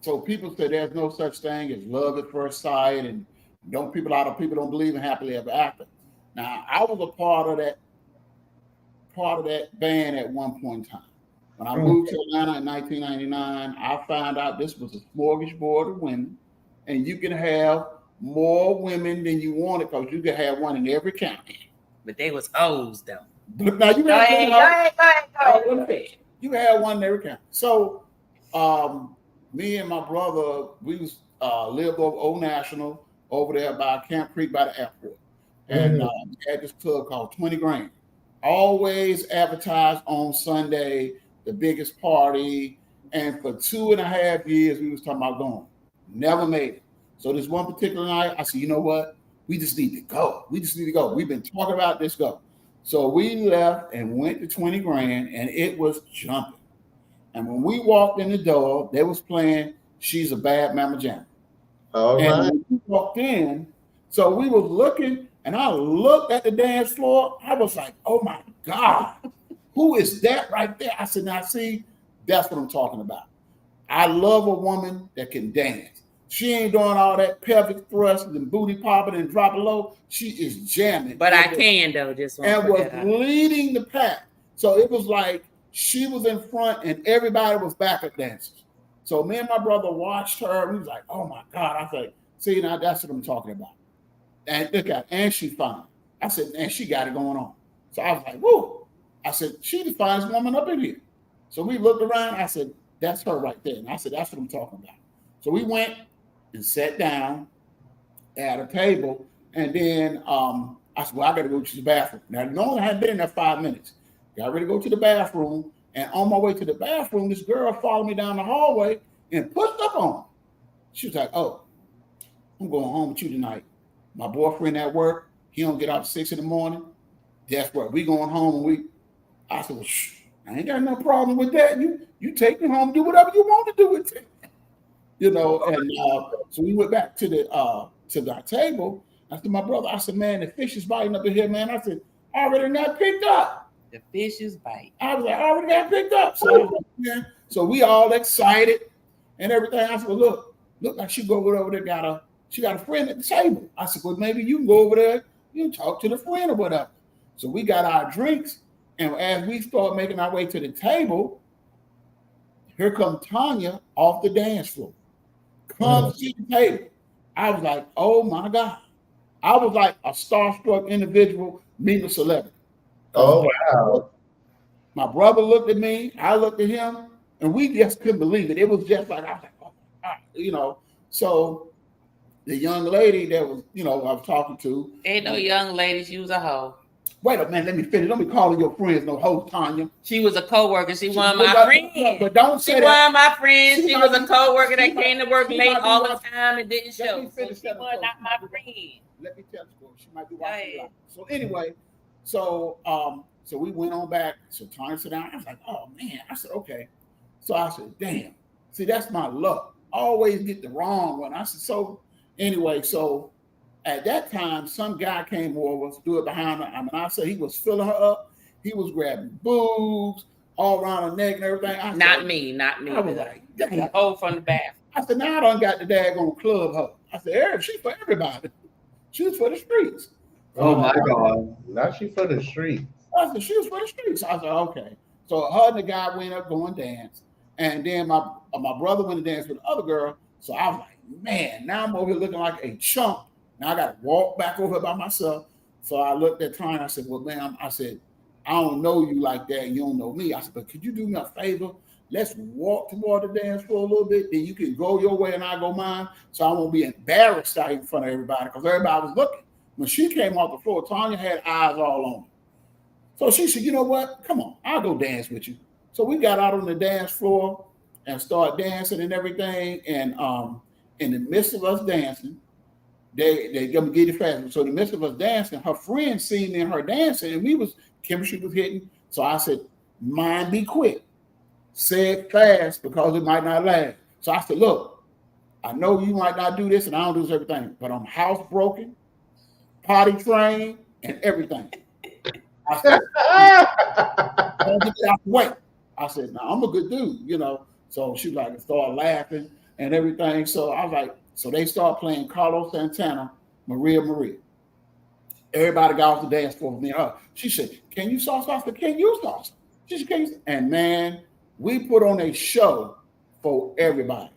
So people say there's no such thing as love at first sight, and a lot of people don't believe in happily ever after. Now I was a part of that band at one point in time. When I moved to Atlanta in 1999, I found out this was a smorgasbord of women, and you can have more women than you wanted because you could have one in every county. But they was O's though. But now you you had one in every county. So me and my brother, we lived over Old National over there by Camp Creek by the airport. And had this club called 20 Grand. Always advertised on Sunday, the biggest party. And for 2.5 years, we was talking about going. Never made it. So this one particular night, I said, you know what? We just need to go. We've been talking about this, go. So we left and went to 20 Grand, and it was jumping. And when we walked in the door, they was playing She's a Bad Mama Jamma. All right. And when we walked in, so we was looking, and I looked at the dance floor. I was like, oh my God, who is that right there? I said, now see, that's what I'm talking about. I love a woman that can dance. She ain't doing all that pelvic thrust and booty popping and dropping low. She is jamming. But I can though, just and was leading the pack. So it was like she was in front and everybody was backup dancers. So me and my brother watched her. We was like, oh my God. I said, see, now that's what I'm talking about. And look at, and she fine. I said, and she got it going on. So I was like, whoa. I said, she the finest woman up in here. So we looked around. I said, that's her right there. And I said, that's what I'm talking about. So we went and sat down at a table. And then I said, well, I got to go to the bathroom. Now, normally I hadn't been in there 5 minutes. Got ready to go to the bathroom. And on my way to the bathroom, this girl followed me down the hallway and pushed up on me. She was like, oh, I'm going home with you tonight. My boyfriend at work, he don't get out at 6 in the morning. That's what we going home. And I said, well, shh, I ain't got no problem with that. You take me home, do whatever you want to do with it. You know, and so we went back to our table. I said, my brother, I said, man, the fish is biting up in here, man. I said, I already got picked up. The fish is biting. I was like, I already got picked up. So we all excited and everything. I said, well, look like she go over there, she got a friend at the table. I said, well, maybe you can go over there, you can talk to the friend or whatever. So we got our drinks And as we start making our way to the table, here comes Tanya off the dance floor. Come see the table. I was like, oh my God. I was like a starstruck individual meeting a celebrity. Oh, wow. My brother looked at me, I looked at him, and we just couldn't believe it. It was just like, I was like, oh my God, you know. So the young lady that was, you know, I was talking to. Ain't no young lady, she was a hoe. Wait a minute, let me finish. Don't be calling your friends no hoe, Tanya. She was a co-worker. She was my friend. But don't say she that. She was my friend. She was a co-worker that came to work late all the watching. time and didn't Let show. me finish So she that was story. not my friend. Let me tell the story. She might be watching. Go ahead. So anyway, so we went on back. So Tanya sat down. I was like, oh man. I said, okay. So I said, damn. See, that's my luck. I always get the wrong one. I said, so anyway, so at that time, some guy came over, stood behind her. I mean, I said he was filling her up. He was grabbing boobs all around her neck and everything. I Not said, me. I was like, damn. Hoe from the bathroom. I said, now I done got the daggone club hoe. I said, she's for everybody. She's for the streets. Oh my God. Now she for the streets. I said, she was for the streets. I said, okay. So her and the guy went up going dance. And then my brother went to dance with the other girl. So I was like, man, now I'm over here looking like a chump. Now I got to walk back over by myself. So I looked at Tanya. I said, well, ma'am, I said, I don't know you like that. You don't know me. I said, but could you do me a favor? Let's walk toward the dance floor a little bit. Then you can go your way and I go mine. So I won't be embarrassed out in front of everybody because everybody was looking. When she came off the floor, Tanya had eyes all on her. So she said, you know what? Come on, I'll go dance with you. So we got out on the dance floor and started dancing and everything. And in the midst of us dancing, they gonna get it fast. So in the midst of us dancing, her friend seen me and her dancing, and chemistry was hitting. So I said, mine be quick. Say it fast because it might not last. So I said, look, I know you might not do this and I don't do this everything, but I'm housebroken, potty trained, and everything. I said, don't get out the way. I said, no, I'm a good dude, you know. So she like started laughing and everything. So I was like, so they started playing Carlos Santana, Maria Maria. Everybody got off the dance floor with me and her. She said, can you salsa? I said, can you salsa? She said, can you? And man, we put on a show for everybody.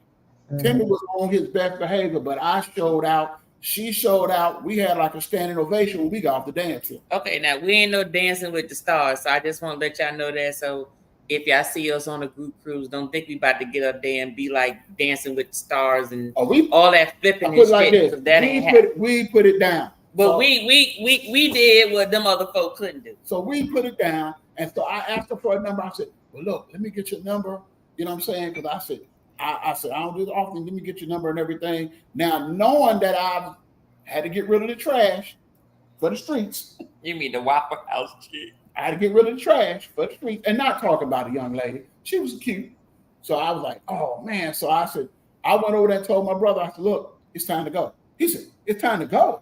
Timmy was on his best behavior, but I showed out. She showed out. We had like a standing ovation when we got off the dance floor. Okay, now we ain't no Dancing with the Stars, so I just want to let y'all know that. So if y'all see us on a group cruise, don't think we about to get up there and be like Dancing with the Stars and all that flipping and like shit. This. That ain't happening. We put it down. But so, we did what them other folk couldn't do. So we put it down, and so I asked her for a number. I said, well, look, let me get your number. You know what I'm saying? Because I said, I don't do it often. Let me get your number and everything. Now, knowing that I had to get rid of the trash for the streets. You mean the Waffle House shit? I had to get rid of the trash for the streets and not talk about a young lady. She was cute. So I was like, oh, man. So I said, I went over there and told my brother, I said, look, it's time to go. He said, it's time to go.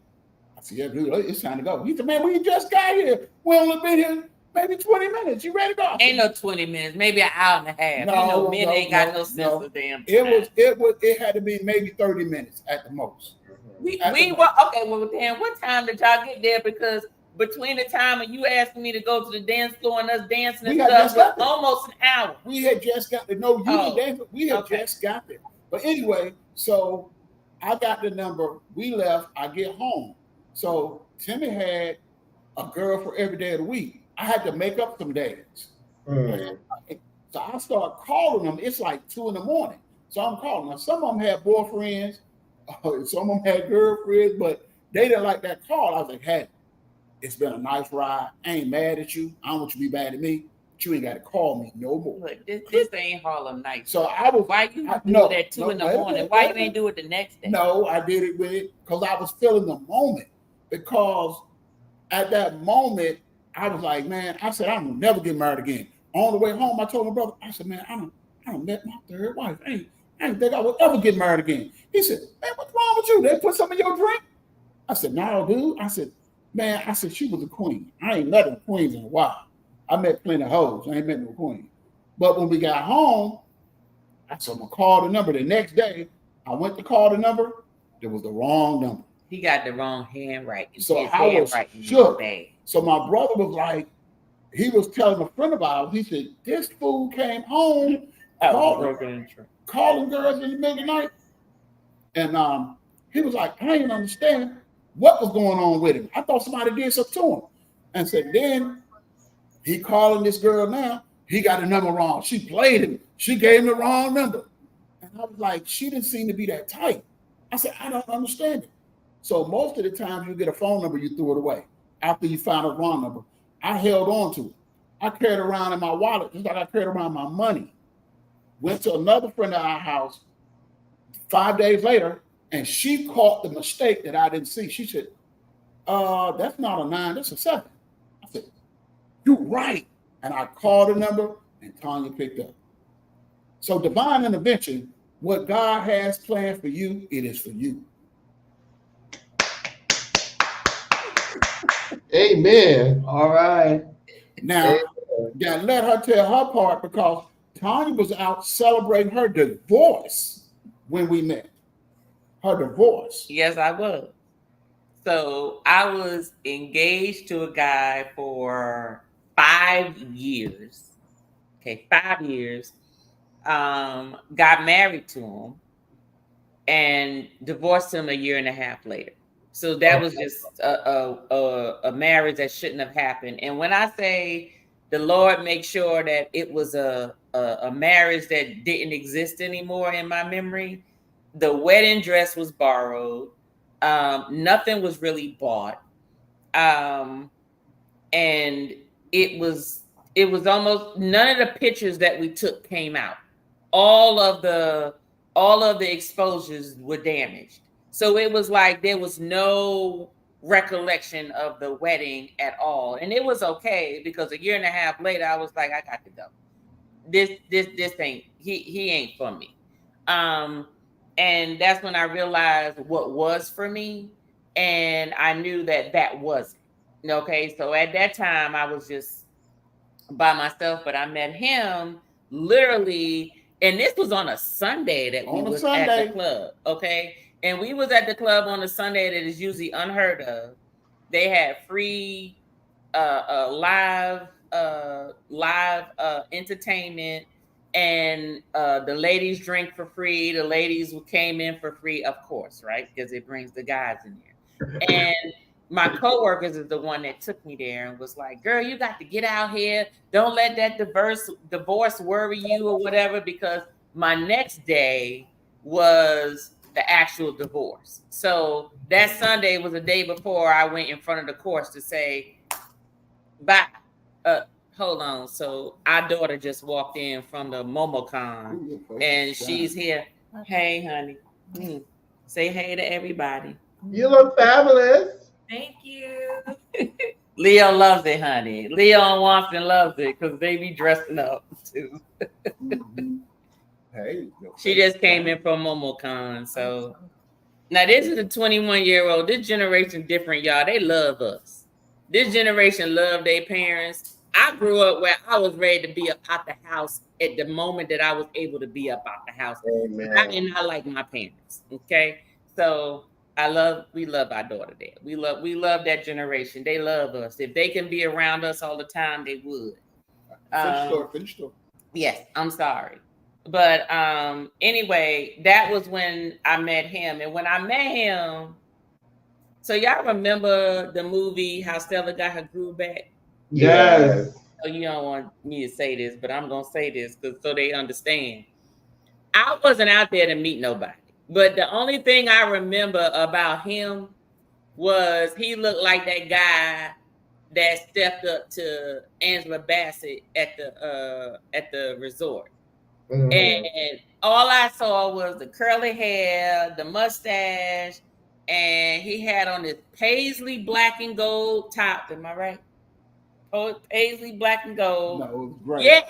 I said, yeah, dude, it's time to go. He said, man, we just got here. We only been here maybe 20 minutes. You ready to go? Ain't no 20 minutes, maybe an hour and a half. No, men ain't got no sense of damn time. It had to be maybe 30 minutes at the most. We were okay. Well, then what time did y'all get there? Because between the time when you asked me to go to the dance floor and us dancing and stuff was almost an hour. We had just got to know you didn't dance. We had just got there. But anyway, so I got the number. We left. I get home. So Timmy had a girl for every day of the week. I had to make up some days. So I start calling them. It's like 2 a.m. So I'm calling them. Some of them had boyfriends. Some of them had girlfriends, but they didn't like that call. I was like, hey, it's been a nice ride. I ain't mad at you. I don't want you to be mad at me. But you ain't got to call me no more. Look, this ain't Harlem Nights. So I was. Why you do it at 2 a.m? Why you ain't do it the next day? No, I did it with it because I was feeling the moment. Because at that moment, I was like, man, I said, I'm gonna never get married again. On the way home, I told my brother, I said, man, I don't met my third wife. I didn't think I would ever get married again. He said, man, what's wrong with you? They put some in your drink? I said, no, dude. I said, man, she was a queen. I ain't met no queens in a while. I met plenty of hoes. I ain't met no queen. But when we got home, I said, I'm gonna call the number. The next day, I went to call the number. There was the wrong number. He got the wrong handwriting. So I was shook. So my brother was like, he was telling a friend of ours, he said, this fool came home calling girls in the middle of the night. And he was like, I didn't understand what was going on with him. I thought somebody did something to him. And said, then he calling this girl now, he got the number wrong. She played him. She gave him the wrong number. And I was like, she didn't seem to be that tight. I said, I don't understand it. So most of the times you get a phone number, you threw it away after you found a wrong number. I held on to it. I carried it around in my wallet, just like I carried around my money. Went to another friend of our house 5 days later, and she caught the mistake that I didn't see. She said, that's not a 9, that's a 7. I said, you're right. And I called the number, and Tanya picked up. So divine intervention, what God has planned for you, it is for you. Amen. All right. Now, yeah, let her tell her part, because Tanya was out celebrating her divorce when we met. Her divorce. Yes, I was. So I was engaged to a guy for 5 years. Okay, 5 years. Got married to him and divorced him a year and a half later. So that was just a marriage that shouldn't have happened. And when I say the Lord make sure that it was a marriage that didn't exist anymore in my memory, the wedding dress was borrowed. Nothing was really bought. And it was almost none of the pictures that we took came out. All of the exposures were damaged. So it was like there was no recollection of the wedding at all. And it was okay, because a year and a half later, I was like, I got to go. This ain't, he ain't for me. And that's when I realized what was for me. And I knew that wasn't. Okay. So at that time I was just by myself, but I met him literally, and this was on a Sunday that we was at the club. Okay. And we was at the club on a Sunday that is usually unheard of. They had free live entertainment, and the ladies drink for free. The ladies came in for free, of course, right? Because it brings the guys in there. And my coworkers is the one that took me there and was like, girl, you got to get out here. Don't let that divorce worry you or whatever, because my next day was the actual divorce. So that Sunday was the day before I went in front of the courts to say, bye. Hold on. So our daughter just walked in from the MomoCon, and she's here. Hey, honey. Say hey to everybody. You look fabulous. Thank you. Leo loves it, honey. Leo and Watson loves it because they be dressing up too. Hey, she just came in from MomoCon. So now this is a 21-year-old. This generation different, y'all. They love us. This generation love their parents. I grew up where I was ready to be up out the house at the moment that I was able to be up out the house. Amen. I did not like my parents. Okay. So we love our daughter there. We love that generation. They love us. If they can be around us all the time, they would. Finish story. Yes, I'm sorry. But anyway, that was when I met him. And when I met him, so y'all remember the movie How Stella Got Her Groove Back? Yes. So you don't want me to say this, but I'm gonna say this so they understand. I wasn't out there to meet nobody, but the only thing I remember about him was he looked like that guy that stepped up to Angela Bassett at the resort. Mm-hmm. And all I saw was the curly hair, the mustache, and he had on this paisley black and gold top. Am I right? Oh, paisley black and gold. No, it was gray. Yeah,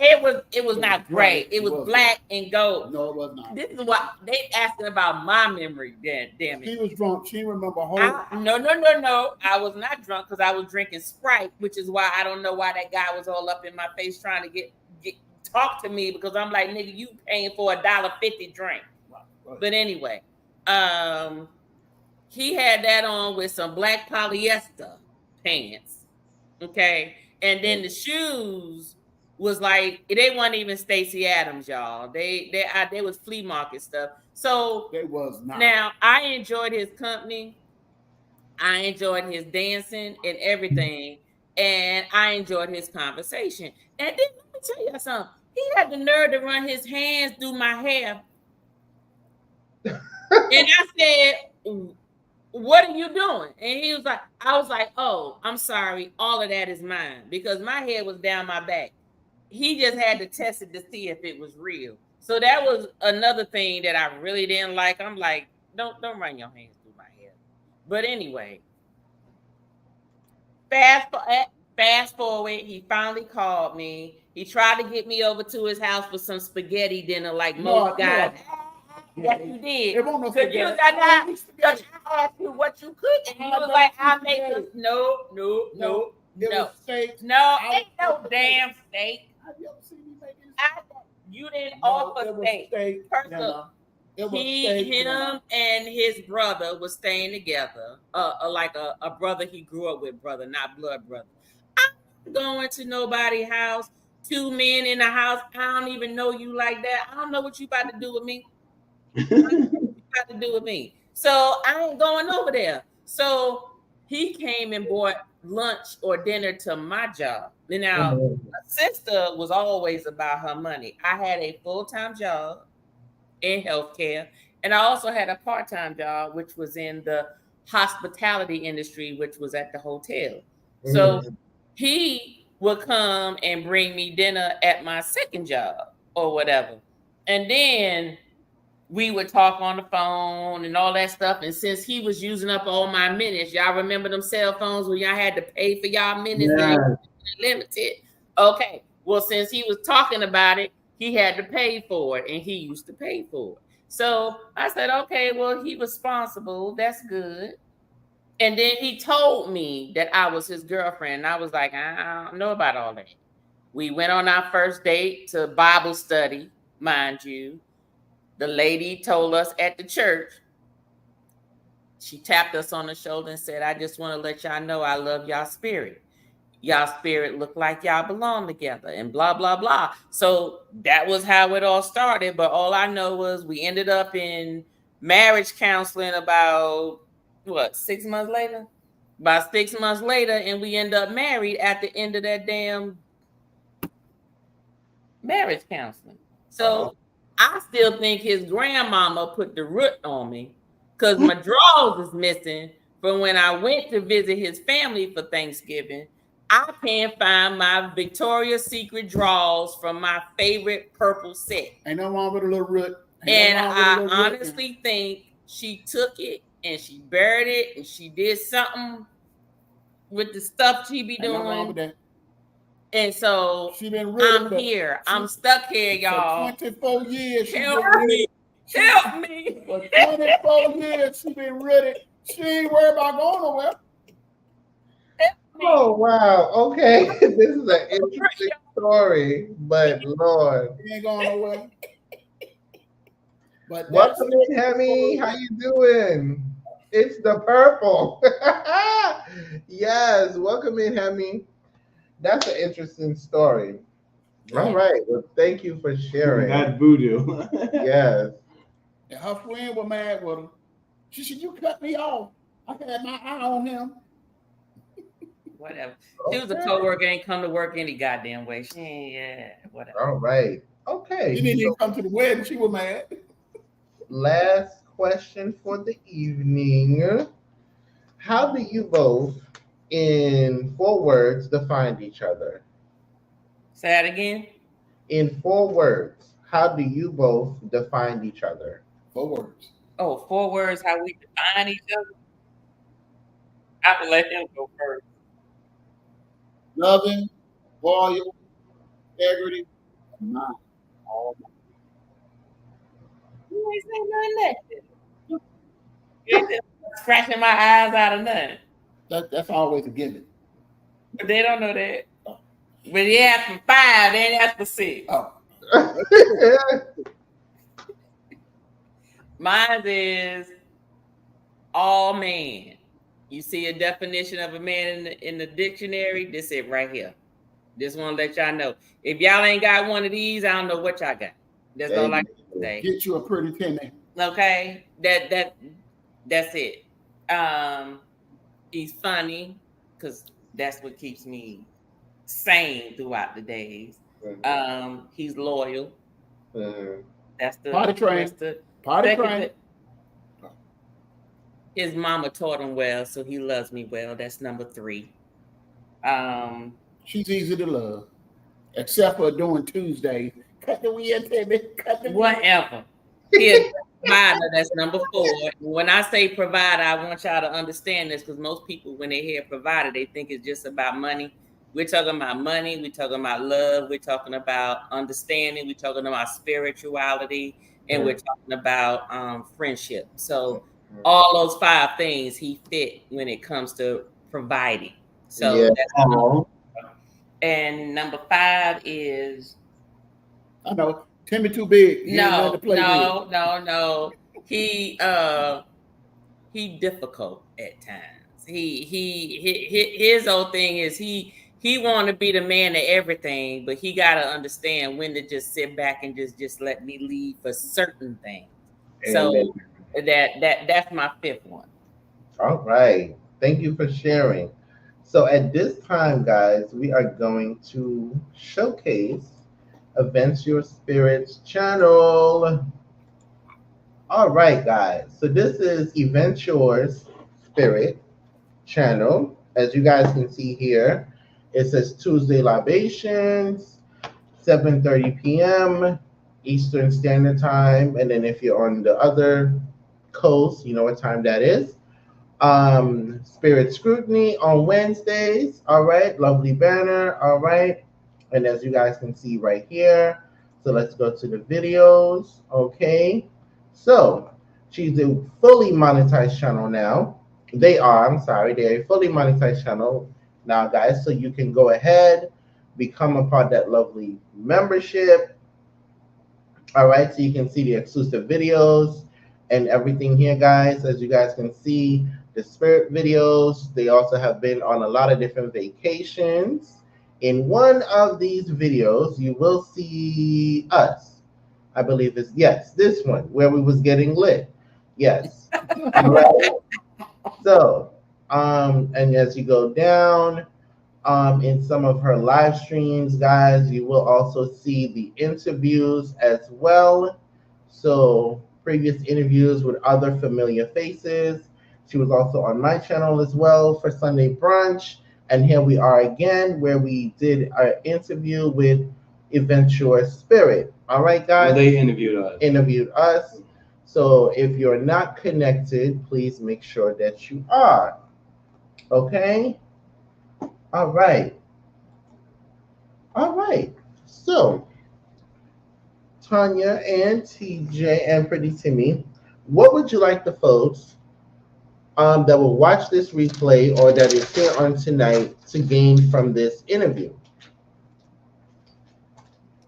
it was not gray. It was black and gold. No, it was not. This is what they asking about my memory. Damn it. She was drunk. She remember whole. No. I was not drunk because I was drinking Sprite, which is why I don't know why that guy was all up in my face trying to get talk to me, because I'm like, nigga, you paying for $1.50 drink. Right. But anyway, he had that on with some black polyester pants. Okay. And then the shoes was like, they weren't even Stacey Adams, y'all. They was flea market stuff. So They was not. now I enjoyed his company. I enjoyed his dancing and everything. And I enjoyed his conversation. And then let me tell you something. He had the nerve to run his hands through my hair. And I said, what are you doing? And he was like, I was like, oh, I'm sorry. All of that is mine because my head was down my back. He just had to test it to see if it was real. So that was another thing that I really didn't like. I'm like, don't run your hands through my hair. But anyway, fast forward, he finally called me. He tried to get me over to his house for some spaghetti dinner like most guys. Yes, you did. It won't no Because you spaghetti. I asked you what you cook, and you was like, I'll make this. No. It was steak. No, ain't no damn steak. Have you ever seen me make this? You didn't No, offer it was steak. steak. First No, up, it was steak. him and his brother was staying together, like a brother he grew up with, brother, not blood brother. I'm going to nobody's house. 2 men in the house. I don't even know you like that. I don't know what you about to do with me. So I ain't going over there. So he came and bought lunch or dinner to my job. Now, my sister was always about her money. I had a full-time job in healthcare, and I also had a part-time job, which was in the hospitality industry, which was at the hotel. So he would come and bring me dinner at my second job or whatever. And then we would talk on the phone and all that stuff. And since he was using up all my minutes, y'all remember them cell phones where y'all had to pay for y'all minutes and limited? Okay. Well, since he was talking about it, he had to pay for it, and he used to pay for it. So I said, okay, well, he responsible. That's good. And then he told me that I was his girlfriend. And I was like, I don't know about all that. We went on our first date to Bible study, mind you. The lady told us at the church, she tapped us on the shoulder and said, I just want to let y'all know I love y'all spirit. Y'all spirit look like y'all belong together and blah, blah, blah. So that was how it all started. But all I know was we ended up in marriage counseling about, 6 months later? About 6 months later, and we end up married at the end of that damn marriage counseling. So I still think his grandmama put the root on me because my drawers is missing from when I went to visit his family for Thanksgiving. I can't find my Victoria's Secret drawers from my favorite purple set. Ain't no wrong with a little root. And I honestly think she took it and she buried it and she did something with the stuff she be doing. Ain't no wrong with that. And so I'm here. I'm stuck here, y'all. For 24 years. Help me. Help me. For 24 years, she been ready. She ain't worried about going nowhere. Oh, wow. Okay. This is an interesting story, but Lord. She ain't going nowhere. But welcome in, Hemi. How you doing? It's the purple. Yes. Welcome in, Hemi. That's an interesting story. All right. Well, thank you for sharing. That voodoo. Yes. And her friend was mad with her. She said, you cut me off. I had my eye on him. Whatever. She was a coworker, ain't come to work any goddamn way. She ain't, whatever. All right. Okay. She didn't even come to the wedding. She was mad. Last question for the evening. How do you both, in 4 words, define each other? Say that again. In 4 words, how do you both define each other? 4 words. Oh, 4 words, how we define each other? I will let him go first. Loving, loyal, integrity, and mind. All that. You ain't saying nothing negative. You ain't just scratching my eyes out of nothing. That's always a given. But they don't know that. But he asked for 5, they ain't asked for 6. Oh. Mine is all man. You see a definition of a man in the dictionary, this it right here. Just want to let y'all know. If y'all ain't got one of these, I don't know what y'all got. That's all I can say. Get you a pretty penny. Okay, that's it. He's funny because that's what keeps me sane throughout the days. He's loyal. That's the Potty trained. Potty trained. His mama taught him well, so he loves me well. That's number 3. She's easy to love, except for doing Tuesdays. Cut the wheel, baby. Cut the wheel. Whatever. He's a provider. That's number 4. When I say provider, I want y'all to understand this because most people, when they hear provider, they think it's just about money. We're talking about money. We're talking about love. We're talking about understanding. We're talking about spirituality, and we're talking about friendship. So all those 5 things he fit when it comes to providing. So that's and number 5 is I know Timmy too big. No. He difficult at times. His whole thing is he want to be the man of everything, but he got to understand when to just sit back and just let me lead for certain things. So that's my 5th one. All right. Thank you for sharing. So at this time, guys, we are going to showcase Adventure Spirits channel. All right, guys. So this is Adventure Spirit channel. As you guys can see here, it says Tuesday libations, 7:30 p.m. Eastern Standard Time. And then if you're on the other coast, you know what time that is. Spirit Scrutiny on Wednesdays. All right. Lovely banner. All right. And as you guys can see right here. So let's go to the videos. Okay. So she's a fully monetized channel now. They're a fully monetized channel now, guys. So you can go ahead, become a part of that lovely membership. All right. So you can see the exclusive videos and everything here, guys. As you guys can see, the Spirit videos, they also have been on a lot of different vacations. In one of these videos, you will see us. I believe it's, yes, this one, where we was getting lit. Yes. All right. So, and as you go down, in some of her live streams, guys, you will also see the interviews as well. So, previous interviews with other familiar faces. She was also on my channel as well for Sunday Brunch. And here we are again, where we did our interview with Adventure Spirit. All right, guys? Well, they interviewed us. So if you're not connected, please make sure that you are. Okay? All right. All right. So, Tanya and TJ and Pretty Timmy, what would you like the folks that will watch this replay or that is here on tonight to gain from this interview?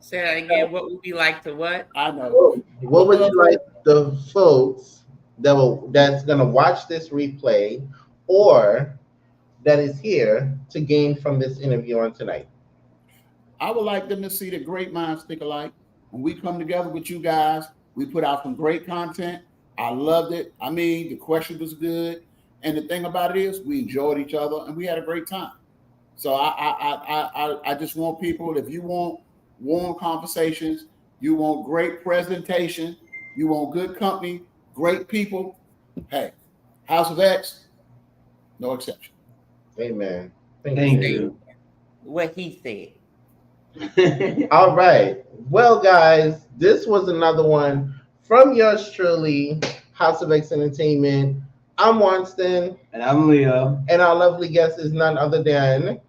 Say that again. What would we like to what? I know. What would you like the folks that's gonna watch this replay or that is here to gain from this interview on tonight? I would like them to see that great minds think alike. When we come together with you guys, we put out some great content. I loved it. I mean, the question was good. And the thing about it is we enjoyed each other and we had a great time. So I just want people, if you want warm conversations, you want great presentation, you want good company, great people, hey, House of X, no exception. Amen. Thank you. What he said. All right. Well, guys, this was another one from yours truly, House of X Entertainment. I'm Wanston. And I'm Leo. And our lovely guest is none other than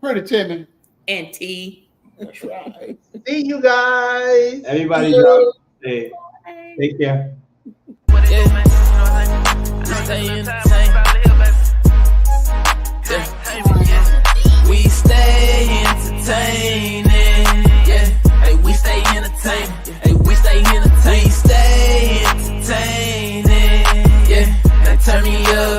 Pretty Timmy. And T. That's right. See you guys. Everybody, stay. Take care. We stay entertaining, yeah. Hey, we stay entertaining. Hey, we stay entertaining. We stay entertaining, yeah. Now turn me up.